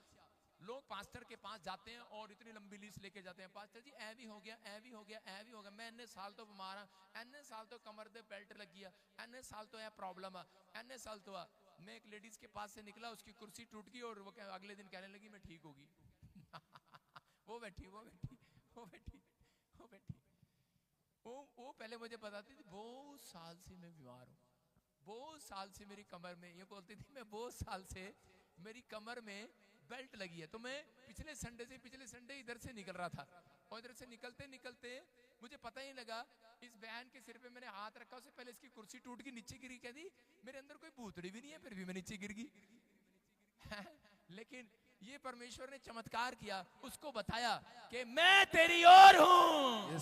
लोग पास्टर के पास जाते हैं और इतनी लंबी लिस्ट लेके जाते हैं, पास्टर जी ऐ भी हो गया, ऐ भी हो गया, ऐ भी हो गया, मैं इन्ने साल तो बीमार हाँ, इन्ने साल तो कमर दे बेल्ट लग गया, इन्ने साल तो यह प्रॉब्लम है, इन्ने साल तो है। मैं एक लेडीज के पास से निकला, उसकी कुर्सी टूट गई और वो अगले दिन कहने लगी मैं ठीक होगी। वो बैठी वो पहले मुझे बताती थी बहुत साल से मैं बीमार हूँ, बहुत साल से मेरी कमर में, ये बोलती थी मैं बहुत साल से मेरी कमर में बेल्ट लगी है। तो मैं पिछले संडे इधर से निकल रहा था, और इधर से निकलते निकलते मुझे पता ही लगा, इस बहन के सिर पे मैंने हाथ रखा, उससे पहले इसकी कुर्सी टूट गई, नीचे गिरी। कहती मेरे अंदर कोई भूतड़ी भी नहीं है, फिर भी मैं नीचे गिर गई। लेकिन ये परमेश्वर ने चमत्कार किया, उसको बताया कि मैं तेरी ओर हूं,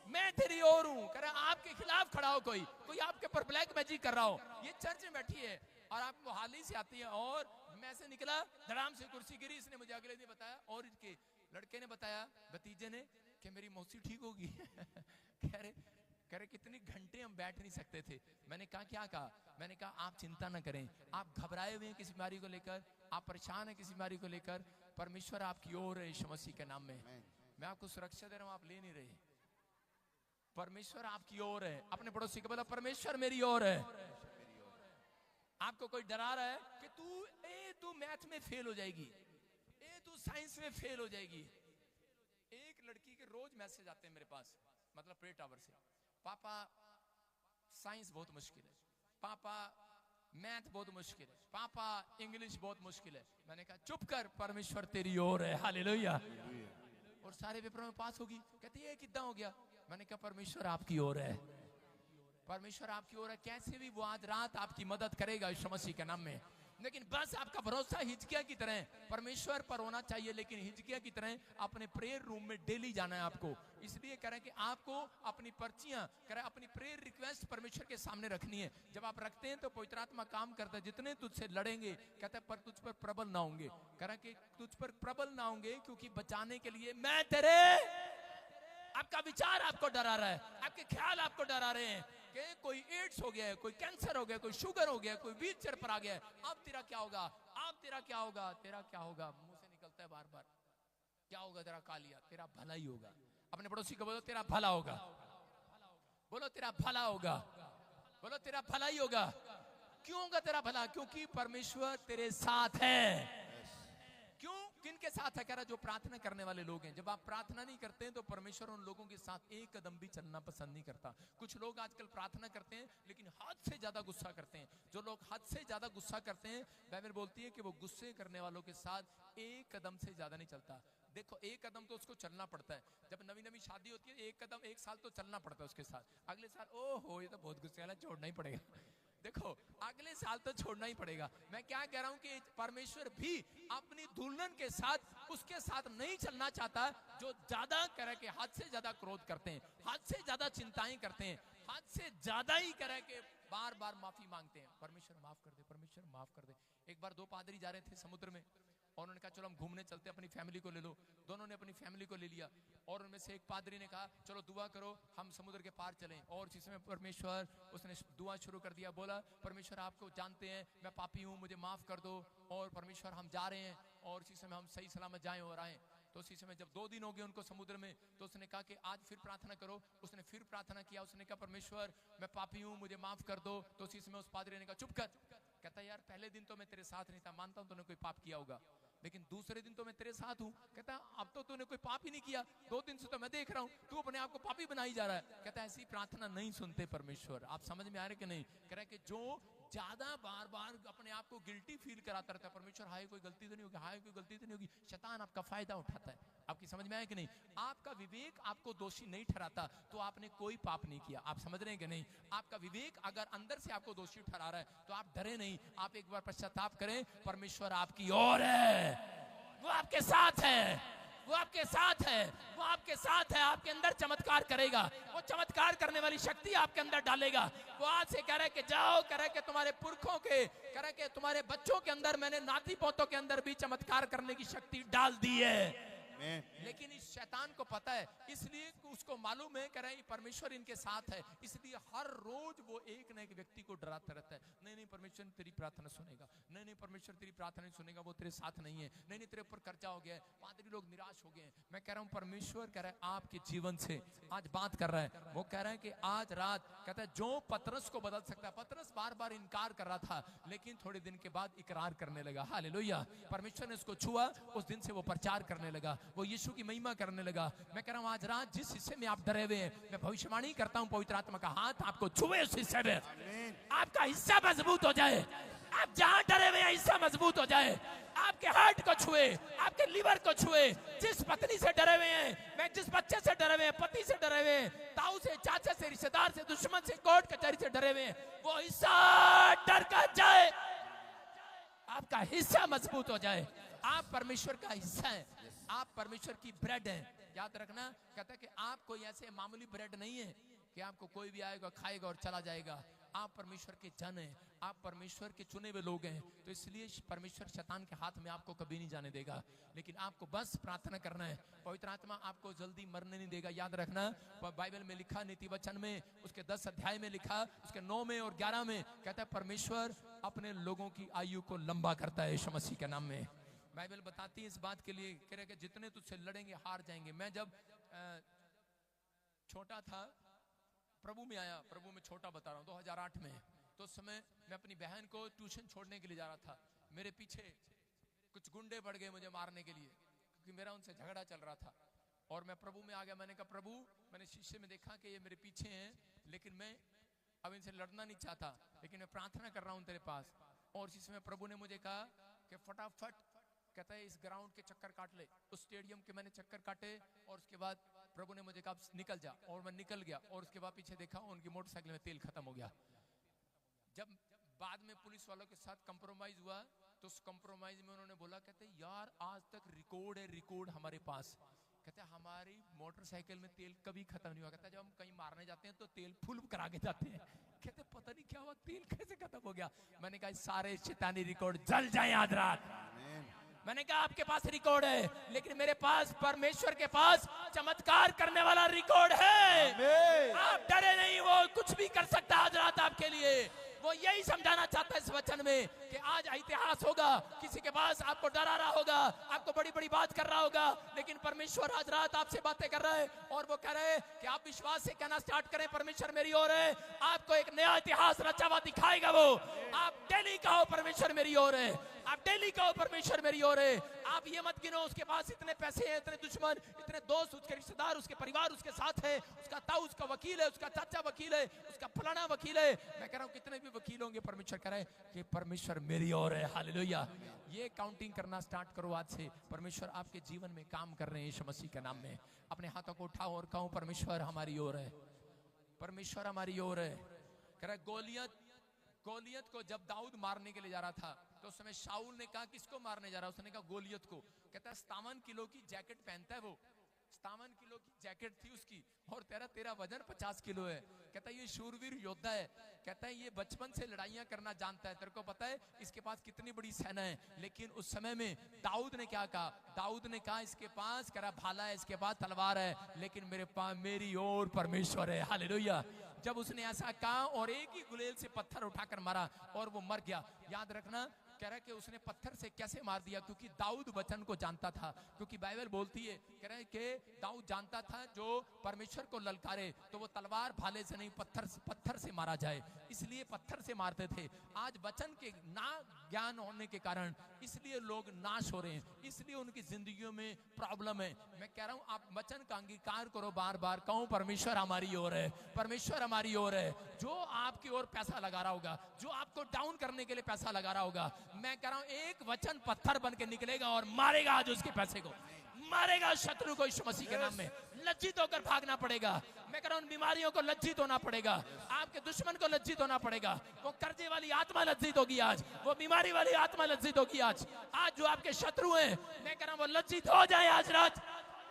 मैं तेरी ओर हूं। कह रहा आपके खिलाफ खड़ा हो, कोई आपके ऊपर ब्लैक मैजिक कर रहा हो, ये चर्च में बैठी है और आप मोहाली से आती है, और मैं से निकला, धड़ाम से कुर्सी गिरी। इसने मुझे अगले दिन बताया, और इसके लड़के ने बताया, भतीजे ने, कि मेरी मौसी ठीक होगी। कह रहे कितने घंटे हम बैठ नहीं सकते थे। मैंने कहा क्या कहा? मैंने कहा आप चिंता ना करें, आप घबराए हुए हैं किसी बीमारी को लेकर, आप परेशान हैं किसी बीमारी को लेकर, परमेश्वर आपकी ओर है यीशु मसीह के नाम में। मैं आपको सुरक्षा दे रहा हूं, आप ले नहीं रहे, परमेश्वर आपकी ओर है। अपने पड़ोसी को बोला परमेश्वर मेरी ओर है। आपको कोई डरा रहा है कि तू मैथ में फेल हो जाएगी, तू साइंस में फेल हो जाएगी। एक लड़की के रोज मैसेज आते हैं मेरे पास, मतलब प्रे टावर से, पापा साइंस बहुत मुश्किल है, पापा मैथ बहुत मुश्किल है, पापा इंग्लिश बहुत मुश्किल है। मैंने कहा चुप कर, परमेश्वर तेरी ओर है, हालेलुया। और सारे पेपरों में पास होगी। कहती है कितना हो गया? मैंने कहा परमेश्वर आपकी ओर है, परमेश्वर आपकी ओर है। कैसे भी वो आज रात आपकी मदद करेगा यीशु मसीह के नाम में। लेकिन बस आपका भरोसा हिजकिया की तरह परमेश्वर पर होना चाहिए, लेकिन हिजकिया की तरह अपने प्रेयर रूम में डेली जाना है आपको। इसलिए कह रहे हैं कि आपको अपनी पर्चियां, कह रहे हैं अपनी प्रेयर रिक्वेस्ट परमेश्वर के सामने रखनी है। जब आप रखते हैं तो पवित्र आत्मा काम करता है। जितने तुझसे लड़ेंगे, कहते हैं पर तुझ पर प्रबल ना होंगे, कह रहे हैं कि तुझ पर प्रबल ना होंगे, क्योंकि बचाने के लिए मैं तेरे। आपका विचार आपको डरा रहा है, आपके ख्याल आपको डरा रहे हैं कि कोई एड्स हो गया है, कोई कैंसर हो गया, कोई शुगर हो गया, कोई व्हील चेयर पर आ गया है, अब तेरा क्या होगा, अब तेरा क्या होगा, तेरा क्या होगा, मुंह से निकलता है बार बार, क्या होगा तेरा, कालिया तेरा भला ही होगा। अपने पड़ोसी को बोलो तेरा भला होगा, बोलो तेरा भला होगा, बोलो तेरा भला ही होगा। क्यों होगा तेरा भला? क्योंकि परमेश्वर तेरे साथ है। क्यों? किन के साथ है? कह रहा जो प्रार्थना करने वाले लोग हैं। जब आप प्रार्थना नहीं करते हैं तो परमेश्वर उन लोगों के साथ एक कदम भी चलना पसंद नहीं करता। कुछ लोग आजकल प्रार्थना करते हैं लेकिन हद से ज्यादा गुस्सा करते हैं। जो लोग हद से ज्यादा गुस्सा करते हैं, बाइबल बोलती है कि वो गुस्से करने वालों के साथ एक कदम से ज्यादा नहीं चलता। देखो एक कदम तो उसको चलना पड़ता है। जब नवी नवी शादी होती है एक कदम, एक साल तो चलना पड़ता है उसके साथ। अगले साल ओहो ये तो बहुत गुस्से वाला, छोड़ना ही पड़ेगा। देखो अगले साल तो छोड़ना ही पड़ेगा। मैं क्या कह रहा हूं कि परमेश्वर भी अपनी दुल्हन के साथ उसके साथ नहीं चलना चाहता जो ज्यादा करे के हद से ज्यादा क्रोध करते हैं, हद से ज्यादा चिंताएं करते हैं, हद से ज्यादा ही करे के बार बार माफी मांगते हैं। परमेश्वर माफ कर दे, परमेश्वर माफ कर दे। एक बार दो पादरी जा रहे थे समुद्र में और उन्होंने कहा चलो हम घूमने चलते, अपनी फैमिली को ले लो। दोनों ने अपनी फैमिली को ले लिया और उनमें से एक पादरी ने कहा चलो दुआ करो हम समुद्र के पार चलें। और जिसमें परमेश्वर उसने दुआ शुरू कर दिया, बोला परमेश्वर आपको जानते हैं मैं पापी हूँ, मुझे माफ कर दो। और परमेश्वर हम जा रहे हैं और इसी समय हम सही सलामत जाएं और आएं। तो उसी समय जब 2 दिन हो गए उनको समुद्र में, तो उसने कहा कि आज फिर प्रार्थना करो। उसने फिर प्रार्थना किया, उसने कहा परमेश्वर मैं पापी हूँ, मुझे माफ कर दो। तो उसी समय उस पादरी ने कहा चुप कर। कहता यार पहले दिन तो मैं तेरे साथ नहीं था, मानता हूँ तूने कोई पाप किया होगा, लेकिन दूसरे दिन तो मैं तेरे साथ हूँ। कहता अब तो तूने कोई पाप ही नहीं किया, 2 दिन से तो मैं देख रहा हूँ तू अपने आप को पापी बनाई जा रहा है। कहता ऐसी प्रार्थना नहीं सुनते परमेश्वर। आप समझ में आ रहे कि नहीं? कह रहे कि जो ज्यादा बार बार अपने आप को गिल्टी फील कराता रहता है, परमेश्वर हाय कोई गलती तो नहीं होगी, हाय कोई गलती तो नहीं होगी, शैतान आपका फायदा उठाता है। आपकी समझ में आया कि नहीं? आपका विवेक आपको दोषी नहीं ठहराता तो आपने कोई पाप नहीं किया। आप समझ रहे हैं कि नहीं? आपका विवेक अगर अंदर से आपको दोषी ठहरा रहा है तो आप डरे नहीं, आप एक बार पश्चाताप करें, परमेश्वर आपकी ओर है, वो आपके साथ है, वो आपके साथ है, वो आपके साथ है। आपके अंदर चमत्कार करेगा, वो चमत्कार करने वाली शक्ति आपके अंदर डालेगा। वो आज से कह रहे कि जाओ, कह रहे कि तुम्हारे पुरखों के, कह रहे कि तुम्हारे बच्चों के अंदर मैंने नाती पोतों के अंदर भी चमत्कार करने की शक्ति डाल दी है। लेकिन इस शैतान को पता है, इसलिए उसको मालूम है कह रहे परमेश्वर इनके साथ है, इसलिए हर रोज वो एक न एक व्यक्ति को डराता रहता है। नहीं नहीं परमेश्वर तेरी प्रार्थना सुनेगा, नहीं नहीं परमेश्वर तेरी प्रार्थना नहीं सुनेगा, वो तेरे साथ नहीं है, नहीं नहीं तेरे ऊपर कर्जा हो गया है, पादरी लोग निराश हो गए हैं। मैं कह रहा हूँ परमेश्वर कह रहा है आपके जीवन से आज बात कर रहा है। वो कह रहा है कि आज रात कहता है जो पतरस को बदल सकता है। पतरस बार बार इनकार कर रहा था लेकिन थोड़े दिन के बाद इकरार करने लगा। हालेलुया। परमेश्वर ने उसको छुआ, उस दिन से वो प्रचार करने लगा, वो यीशु की महिमा करने लगा। मैं कह रहा हूं आज रात जिस हिस्से में आप डरे हुए हैं, मैं भविष्यवाणी करता हूं पवित्र आत्मा का हाथ आपको छुए उस हिस्से में, आपका हिस्सा मजबूत हो जाए। आप जहां डरे हुए हैं हिस्सा मजबूत हो जाए, आपके हार्ट को छुए, आपके लीवर को छुए। जिस पत्नी से डरे हुए हैं, मैं जिस बच्चे से डरे हुए हैं, पति से डरे हुए हैं, ताऊ से, चाचा से, रिश्तेदार से, दुश्मन से, कोर्ट कचहरी से डरे हुए हैं, वो हिस्सा डर कर जाए, आपका हिस्सा मजबूत हो जाए। आप परमेश्वर का हिस्सा है, आप परमेश्वर की ब्रेड हैं। याद रखना, कहता है कि आप कोई ऐसे मामूली ब्रेड नहीं है कि आपको कोई भी आएगा खाएगा और चला जाएगा। आप परमेश्वर के जन हैं, आप परमेश्वर के चुने हुए लोग हैं। तो इसलिए परमेश्वर शैतान के हाथ में आपको कभी नहीं जाने देगा, लेकिन आपको बस प्रार्थना करना है। पवित्र आत्मा आपको जल्दी मरने नहीं देगा। याद रखना, बाइबल में लिखा, नीति वचन में उसके 10 अध्याय में लिखा, उसके 9 में और 11 में कहता है परमेश्वर अपने लोगों की आयु को लंबा करता है यीशु मसीह के नाम में। बाइबल बताती है इस बात के लिए, कह रहे कि जितने तुझसे लड़ेंगे हार जाएंगे। मैं जब छोटा था प्रभु में आया, प्रभु में छोटा बता रहा हूँ 2008 में, तो उस समय मैं अपनी बहन को ट्यूशन छोड़ने के लिए जा रहा था। मेरे पीछे कुछ गुंडे बढ़ गए मुझे मारने के लिए, क्योंकि मेरा उनसे झगड़ा चल रहा था। और मैं प्रभु में आ गया। मैंने कहा प्रभु, मैंने शीशे में देखा कि ये मेरे पीछे हैं, लेकिन मैं अब इनसे लड़ना नहीं चाहता, लेकिन मैं प्रार्थना कर रहा हूँ तेरे पास। और इसी समय प्रभु ने मुझे कहा कि फटाफट, कहता है इस ग्राउंड के चक्कर काट ले। उस स्टेडियम के मैंने चक्कर काटे और उसके बाद प्रभु ने मुझे कहा निकल जा, और मैं निकल गया। और उसके बाद पीछे देखा उनकी मोटरसाइकिल में तेल खत्म हो गया। जब बाद में पुलिस वालों के साथ कंप्रोमाइज हुआ, तो उस कंप्रोमाइज में उन्होंने बोला, कहते यार आज तक रिकॉर्ड है, रिकॉर्ड हमारे पास, कहते हमारी मोटरसाइकिल में तेल कभी खत्म नहीं हुआ, कहता जब हम कहीं मारने जाते हैं तो तेल फुल करा के जाते हैं, कहते पता नहीं क्या हुआ तेल कैसे खत्म हो गया। मैंने कहा सारे शैतानी रिकॉर्ड जल जाए आज रात। मैंने कहा आपके पास रिकॉर्ड है, लेकिन मेरे पास परमेश्वर के पास चमत्कार करने वाला रिकॉर्ड है। आप डरे नहीं, वो कुछ भी कर सकता है आज रात आपके लिए। वो यही समझाना चाहता है इस वचन में कि आज इतिहास होगा, किसी के पास आपको डरा रहा होगा, आपको बड़ी बड़ी बात कर रहा होगा, लेकिन परमेश्वर आज रात आपसे बातें कर रहा है और वो कह रहे हैं कि आप विश्वास से कहना स्टार्ट करें, परमेश्वर मेरी ओर है। आपको एक नया इतिहास रचा हुआ दिखाएगा वो। आप डेली कहो परमेश्वर मेरी ओर है, आप डेली कहो परमेश्वर मेरी ओर है। आप ये मत गिनो उसके पास इतने पैसे हैं, इतने दुश्मन, इतने दोस्त, उसके रिश्तेदार, उसके परिवार उसके साथ है, उसका ताऊ उसका वकील है, उसका चाचा वकील है, उसका फलाना वकील है। मैं कह रहा हूं कितने भी वकील होंगे, परमेश्वर कह रहे हैं कि परमेश्वर मेरी ओर है। हालेलुया। ये काउंटिंग करना स्टार्ट करो आज से। परमेश्वर आपके जीवन में काम कर रहे हैं यीशु मसीह के नाम में। अपने हाथों को उठाओ और कहो परमेश्वर हमारी ओर है, परमेश्वर हमारी ओर है। कह रहा गोलियत को जब दाऊद मारने के लिए जा रहा था तो उस समय शाऊल ने कहा किसको मारने जा रहा है, उसने कहा गोलियत को। कहता है 57 किलो की जैकेट पहनता है वो, 57 किलो की जैकेट थी उसकी, और तेरा वजन 50 किलो है। कहता है ये शूरवीर योद्धा है, कहता है ये बचपन से लड़ाइयां करना जानता है, तेरे को पता है इसके पास कितनी बड़ी सेना है। लेकिन उस समय में दाऊद ने क्या कहा, दाऊद ने कहा इसके पास करा भाला है, इसके पास तलवार है, लेकिन मेरे पास मेरी ओर परमेश्वर है। हालेलुया। जब उसने ऐसा कहा और एक ही गुलेल से पत्थर उठाकर मारा और वो मर गया। याद रखना, कह रहा है कि उसने पत्थर से कैसे मार दिया, क्योंकि दाऊद वचन को जानता था। क्योंकि बाइबल बोलती है, कह रहा है कि दाऊद जानता था जो परमेश्वर को ललकारे तो वो तलवार भाले से नहीं पत्थर से मारा जाए, इसलिए पत्थर से मारते थे। आज वचन के ना ज्ञान होने के कारण इसलिए लोग नाश हो रहे हैं, इसलिए उनकी जिंदगियों में प्रॉब्लम है। मैं कह रहा हूं आप वचन का अंगीकार करो, बार बार कहो परमेश्वर हमारी ओर है, परमेश्वर हमारी ओर है। जो आपकी ओर पैसा लगा रहा होगा, जो आपको डाउन करने के लिए पैसा लगा रहा होगा, मैं कह रहा हूं एक वचन पत्थर बन के निकलेगा और मारेगा आज उसके पैसे को, मारेगा शत्रु को यीशु मसीह के नाम में। लज्जित होकर भागना पड़ेगा। मैं कह रहा हूं उन बीमारियों को लज्जित होना पड़ेगा, आपके दुश्मन को लज्जित होना पड़ेगा। वो कर्जे वाली आत्मा लज्जित होगी आज, वो बीमारी वाली आत्मा लज्जित होगी आज। आज जो आपके शत्रु हैं, मैं कह रहा हूं वो लज्जित हो जाए आज रात।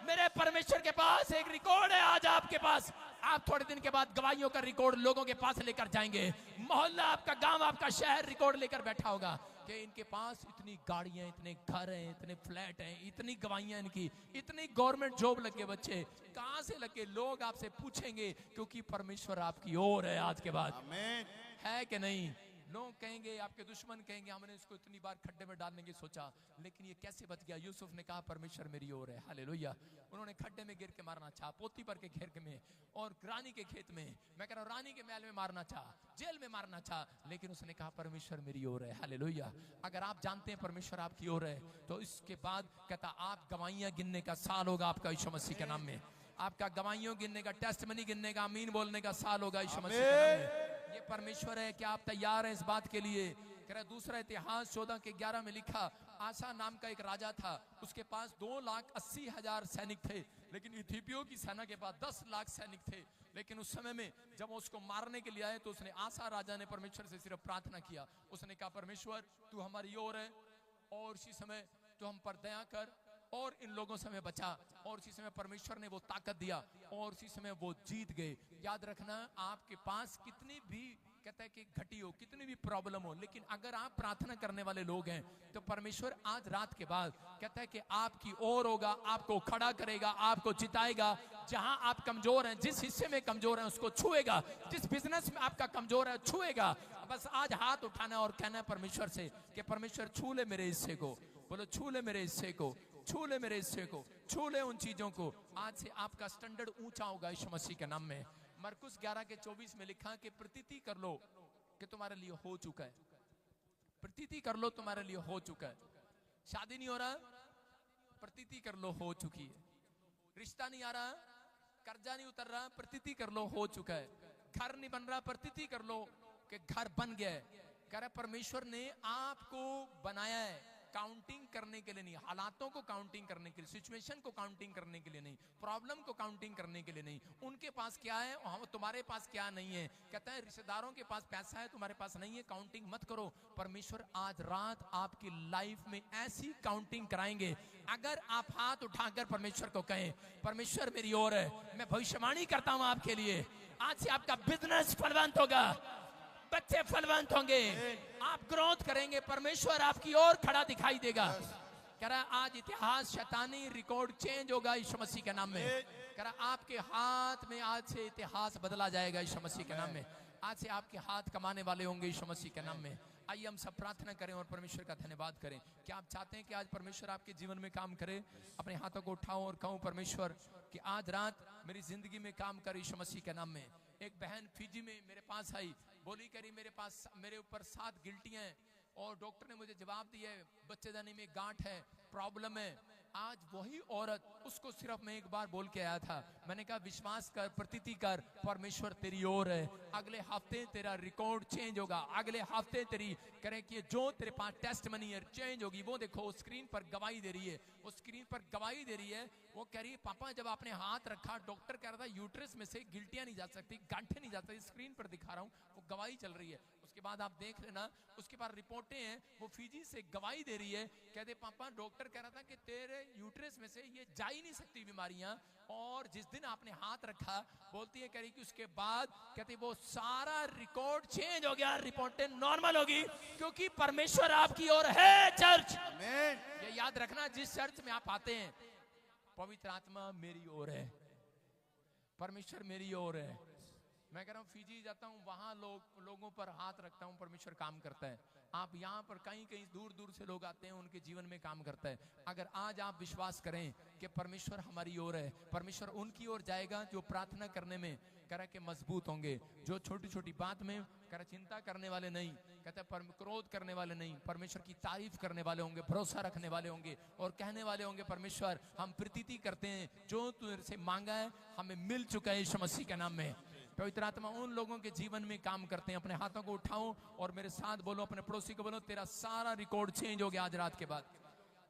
मेरे परमेश्वर के पास एक रिकॉर्ड है आज आपके पास। आप थोड़े दिन के बाद गवाहियों का रिकॉर्ड लोगों के पास लेकर जाएंगे। मोहल्ला, आपका गांव, आपका शहर रिकॉर्ड लेकर बैठा होगा कि इनके पास इतनी गाड़ियां, इतने घर हैं, इतने फ्लैट हैं, इतनी गवाहियां इनकी, इतनी गवर्नमेंट जॉब लगे, बच्चे कहां से लगे। लोग आपसे पूछेंगे क्योंकि परमेश्वर आपकी ओर है आज के बाद। आमीन। है कि नहीं? लोग कहेंगे, आपके दुश्मन कहेंगे हमने इसको इतनी बार खड्डे में डालने की सोचा, लेकिन ये कैसे बच गया। यूसुफ ने कहा परमेश्वर मेरी ओर है। हालेलुया। उन्होंने खड्डे में गिर के मारना चाहा, पोतीपर के घेर में और रानी के खेत में, मैं कह रहा हूं रानी के महल में मारना चाहा, जेल में मारना चाहा, लेकिन उसने कहा परमेश्वर मेरी ओर है। हालेलुया। अगर आप जानते हैं परमेश्वर आपकी ओर है तो इसके बाद कहता आप गवाहियां गिनने का साल होगा आपका यीशु मसीह के नाम में। आपका गवाहियों गिनने का, टेस्टमनी गिनने का, आमीन बोलने का साल होगा यीशु मसीह के नाम में। ये परमेश्वर है। क्या आप तैयार हैं इस बात के लिए? कह रहा दूसरा इतिहास 14:11 में लिखा, आसा नाम का एक राजा था, उसके पास 2,80,000 सैनिक थे, लेकिन इथियोपियों की सेना के पास 10 लाख सैनिक थे। लेकिन उस समय में जब उसको मारने के लिए आए तो उसने, आसा राजा ने परमेश्वर से सिर्फ प्रार्थना किया। उसने कहा परमेश्वर तू हमारी ओर है और इसी समय तू हम पर दया कर और इन लोगों से हमें बचा। और इसी समय परमेश्वर ने वो ताकत दिया और इसी समय वो जीत गए। याद रखना, आपके पास कितनी भी कहता है कि घटी हो, कितनी भी प्रॉब्लम हो, लेकिन अगर आप प्रार्थना करने वाले लोग हैं तो परमेश्वर आज रात के बाद कहता है कि आपकी ओर होगा, आपको खड़ा करेगा, आपको जिताएगा। जहां आप कमजोर हैं, जिस हिस्से में कमजोर हैं उसको छुएगा, जिस बिजनेस में आपका कमजोर है छुएगा। बस आज हाथ उठाना और कहना है परमेश्वर से कि परमेश्वर छू ले मेरे हिस्से को। बोलो छू ले मेरे हिस्से को, छू ले मेरे हिस्से को, छू ले उन चीजों को। आज से आपका स्टैंडर्ड ऊंचा होगा यीशु मसीह के नाम में। मरकुस 11:24 में लिखा कि प्रतीति कर लो कि तुम्हारे लिए हो चुका है, प्रतीति कर लो तुम्हारे लिए हो चुका है। शादी नहीं हो रहा, प्रतीति कर लो हो चुकी है। रिश्ता नहीं आ रहा, कर्जा नहीं उतर रहा, प्रतीति कर लो हो चुका है। घर नहीं बन रहा, प्रतीति कर लो कि घर बन गया है। कह रहा परमेश्वर ने आपको बनाया है, काउंटिंग करने के लिए नहीं, हालातों को काउंटिंग करने के लिए, सिचुएशन को काउंटिंग करने के लिए नहीं, प्रॉब्लम को काउंटिंग करने के लिए नहीं। उनके पास क्या है और तुम्हारे पास क्या नहीं है। कहता है रिश्तेदारों के पास पैसा है, तुम्हारे पास नहीं है, काउंटिंग मत करो। परमेश्वर आज रात आपकी लाइफ में ऐसी काउंटिंग कराएंगे। अगर आप हाथ उठाकर परमेश्वर को कहें, परमेश्वर मेरी ओर है, मैं भविष्यवाणी करता हूं आपके लिए, आज से आपका बिजनेस फलवंत होगा, बच्चे फलवंत होंगे, आप ग्रोथ करेंगे, परमेश्वर आपकी ओर खड़ा दिखाई देगा। कह रहा आज इतिहास शैतानी रिकॉर्ड चेंज होगा यीशु मसीह के नाम में। कह रहा आपके हाथ में आज से इतिहास बदला जाएगा यीशु मसीह के नाम में। आज से आपके हाथ कमाने वाले होंगे यीशु मसीह के नाम में। आइए हम सब प्रार्थना करें और परमेश्वर का धन्यवाद करें। क्या आप चाहते हैं कि आज परमेश्वर आपके जीवन में काम करे? अपने हाथों को उठाओ और कहूं परमेश्वर कि आज रात मेरी जिंदगी में काम कर यीशु मसीह के नाम में। एक बहन फिजी में मेरे पास आई, बोली करी मेरे ऊपर 7 गिल्टियां हैं और डॉक्टर ने मुझे जवाब दिया है बच्चेदानी में गांठ है, प्रॉब्लम है। आज वही औरत, उसको सिर्फ मैं एक बार बोल के आया था, मैंने कहा विश्वास कर, प्रतीति कर, परमेश्वर तेरी ओर है। अगले हफ्ते तेरा रिकॉर्ड चेंज होगा, अगले हफ्ते तेरी करें कि जो तेरे पास टेस्ट मनी है चेंज होगी। वो देखो स्क्रीन पर गवाही दे रही है, वो स्क्रीन पर गवाही दे रही है। वो कह रही है पापा जब आपने हाथ रखा डॉक्टर कह रहा था यूट्रस में से गिल्टियां नहीं जा सकती, गांठें नहीं जा सकती, स्क्रीन पर दिखा रहा हूँ, वो गवाही चल रही है। उसके बाद आप देख लेना, उसके बाद रिपोर्टें हैं, वो फिजी से गवाही दे रही है, कहते पापा डॉक्टर कह रहा था कि तेरे यूट्रस में से ये जा ही नहीं सकती बीमारियां, और जिस दिन आपने हाथ रखा, बोलती है कह रही कि उसके बाद कहती वो सारा रिकॉर्ड चेंज हो गया, रिपोर्टें नॉर्मल होगी, क्योंकि परमेश्वर आपकी ओर है। चर्च ये याद रखना, जिस चर्च में आप आते हैं, पवित्र आत्मा मेरी ओर है, परमेश्वर मेरी ओर है। मैं कह रहा हूँ फिजी जाता हूँ, वहां लोगों पर हाथ रखता हूँ, परमेश्वर काम करता है। आप यहाँ पर कहीं कहीं दूर दूर से लोग आते हैं, उनके जीवन में काम करता है। अगर आज आप विश्वास करें कि परमेश्वर हमारी ओर है, परमेश्वर उनकी ओर जाएगा जो प्रार्थना करने में कह के मजबूत होंगे, जो छोटी छोटी बात में कह चिंता करने वाले नहीं, कहते क्रोध करने वाले नहीं, परमेश्वर की तारीफ करने वाले होंगे, भरोसा रखने वाले होंगे और कहने वाले होंगे परमेश्वर हम प्रतीति करते हैं, जो तुझसे मांगा है हमें मिल चुका है यीशु मसीह के नाम में। पवित्र आत्मा उन लोगों के जीवन में काम करते हैं। अपने हाथों को उठाओ और मेरे साथ बोलो, अपने पड़ोसी को बोलो, तेरा सारा रिकॉर्ड चेंज हो गया आज रात के बाद,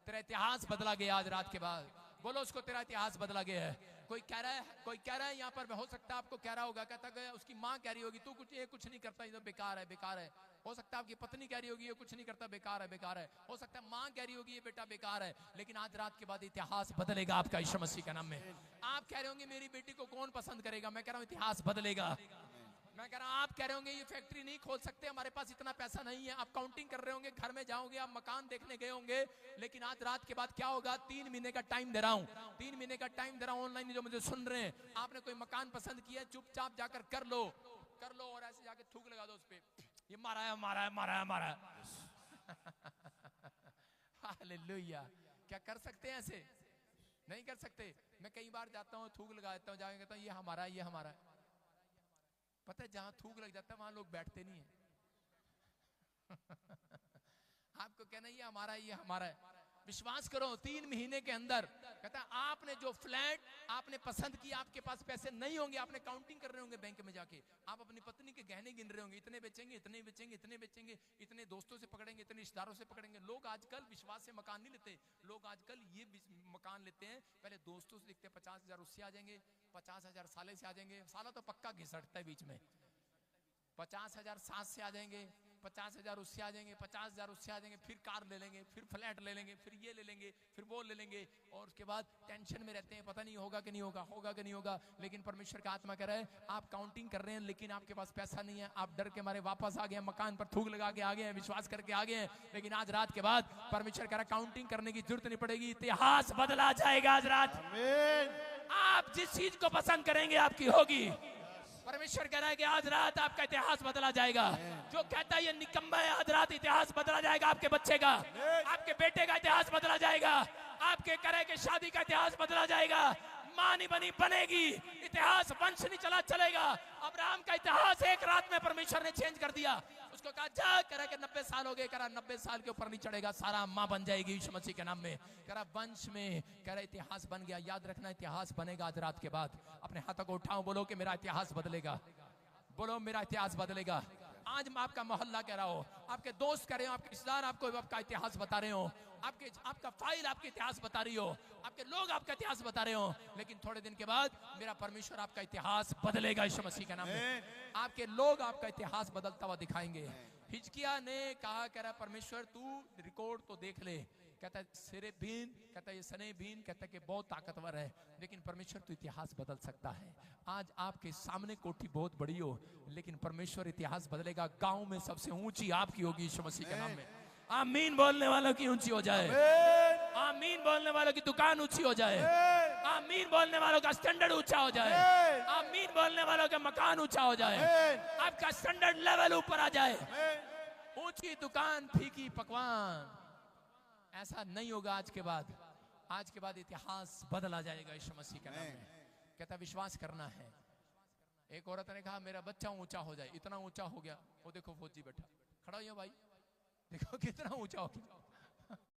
तेरा इतिहास बदला गया आज रात के बाद। बोलो उसको, तेरा इतिहास बदला गया है। कोई कह रहा है यहाँ पर, हो सकता है आपको कह रहा होगा, कहता है उसकी माँ कह रही होगी तू कुछ नहीं करता, ये तो बेकार है, बेकार है। हो सकता है आपकी पत्नी कह रही होगी ये कुछ नहीं करता, बेकार है, बेकार है। हो सकता है माँ कह रही होगी ये बेटा बेकार है। लेकिन आज रात के बाद इतिहास बदलेगा आपका यीशु मसीह के नाम में। आप कह रहे होंगे मेरी बेटी को कौन पसंद करेगा, मैं कह रहा हूँ इतिहास बदलेगा। मैं कह रहा हूँ आप कह रहे होंगे ये फैक्ट्री नहीं खोल सकते, हमारे पास इतना पैसा नहीं है। आप काउंटिंग कर रहे होंगे, घर में जाओगे, आप मकान देखने गए होंगे, लेकिन आज रात के बाद क्या होगा? 3 महीने का टाइम दे रहा हूँ, 3 महीने का टाइम दे रहा हूँ। ऑनलाइन जो मुझे सुन रहे हैं, आपने कोई मकान पसंद किया, चुपचाप जाकर कर लो और ऐसे जाके थूक लगा दो उस पे, ये मारा है, मारा है, मारा है, मारा है। हालेलुया। क्या कर सकते हैं? ऐसे नहीं कर सकते। मैं कई बार जाता हूँ, थूक लगा देता हूँ, जाके कहता हूँ ये हमारा है, ये हमारा है। पता है जहां थूक लग जाता है वहां लोग बैठते नहीं है। आपको कहना ये हमारा है, ये हमारा है। विश्वास करो 3 महीने के अंदर कहता है आपने जो फ्लैट आपने पसंद किया, आपके पास पैसे नहीं होंगे, आपने काउंटिंग कर रहे होंगे बैंक में जाके, आप अपनी पत्नी के गहने गिन रहे होंगे, इतने बेचेंगे, इतने बेचेंगे, इतने बेचेंगे, इतने दोस्तों से पकड़ेंगे, इतने रिश्तेदारों से पकड़ेंगे। लोग आजकल विश्वास से मकान नहीं लेते, लोग आजकल ये मकान लेते हैं, पहले दोस्तों से लिखते हैं 50,000 उससे आ जाएंगे, 50,000 साले से आ जाएंगे, साला तो पक्का घिसटता है बीच में, 50,000 सास से आ जाएंगे, 50,000 उससे आ जाएंगे, 50,000 उससे आ जाएंगे, फिर कार ले लेंगे, फिर फ्लैट ले लेंगे, फिर ये ले लेंगे, फिर वो ले लेंगे, और उसके बाद टेंशन में रहते हैं, पता नहीं होगा कि नहीं होगा, होगा कि नहीं होगा। लेकिन परमेश्वर का आत्मा कह रहा है आप काउंटिंग कर रहे हैं, लेकिन आपके पास पैसा नहीं है, आप डर के मारे वापस आ गए, मकान पर थूक लगा के आ गए, विश्वास करके आ गए। लेकिन आज रात के बाद परमेश्वर कह रहा है काउंटिंग करने की जरूरत नहीं पड़ेगी, इतिहास बदला जाएगा आज रात। आप जिस चीज को पसंद करेंगे आपकी होगी। परमेश्वर कह रहा है कि आज रात आपका इतिहास बदला जाएगा। जो कहता है ये निकम्मा है, आज रात इतिहास बदला जाएगा आपके बच्चे का, आपके बेटे का इतिहास बदला जाएगा, आपके करे के शादी का इतिहास बदला जाएगा, मां नहीं बनी बनेगी, इतिहास वंश नहीं चला चलेगा। अब्राहम का इतिहास एक रात में परमेश्वर ने चेंज कर दिया। उसको कहा जा, करा के 90 साल हो गए, करा 90 साल के ऊपर नहीं चढ़ेगा, सारा मां बन जाएगी यीशु मसीह के नाम में। करा वंश में, करा इतिहास बन गया। याद रखना इतिहास बनेगा आज रात के बाद। अपने हाथों को उठाओ, बोलो कि मेरा इतिहास बदलेगा, बोलो मेरा इतिहास बदलेगा। आज मैं आपका मोहल्ला कह रहा हो, आपके दोस्त कह रहे हो, आपके रिश्तेदार आपको आपका इतिहास बता रहे हो, आपका फाइल आपके इतिहास बता रही हो, आपके लोग आपका इतिहास बता रहे हो, लेकिन थोड़े दिन के बाद मेरा परमेश्वर आपका इतिहास बदलेगा यीशु मसीह के नाम में। आपके लोग आपका इतिहास बदलता हुआ दिखाएंगे। हिजकिय्याह ने कहा, कह रहा परमेश्वर तू रिकॉर्ड तो देख ले, कहता है सिरे बीन, कहता है ये सने बीन, कहता है कि बहुत ताकतवर है, लेकिन परमेश्वर तो इतिहास बदल सकता है। आज आपके सामने कोठी बहुत बड़ी हो, लेकिन परमेश्वर इतिहास बदलेगा। गांव में सबसे ऊंची आपकी होगी यीशु मसीह के नाम में। आमीन बोलने वालों की ऊंची हो जाए, आमीन बोलने वालों की दुकान ऊंची हो जाए, आमीन बोलने वालों का स्टैंडर्ड ऊंचा हो जाए, आमीन बोलने वालों का मकान ऊंचा हो जाए, आपका स्टैंडर्ड लेवल ऊपर आ जाए। ऊंची दुकान फीकी पकवान ऐसा नहीं होगा आज के बाद। आज के बाद इतिहास बदला जाएगा यीशु मसीह के नाम में। कहता विश्वास करना है। एक औरत ने कहा मेरा बच्चा ऊंचा हो जाए, इतना ऊंचा हो गया, वो देखो फौजी बैठा खड़ा हो भाई, देखो कितना ऊंचा हो गया।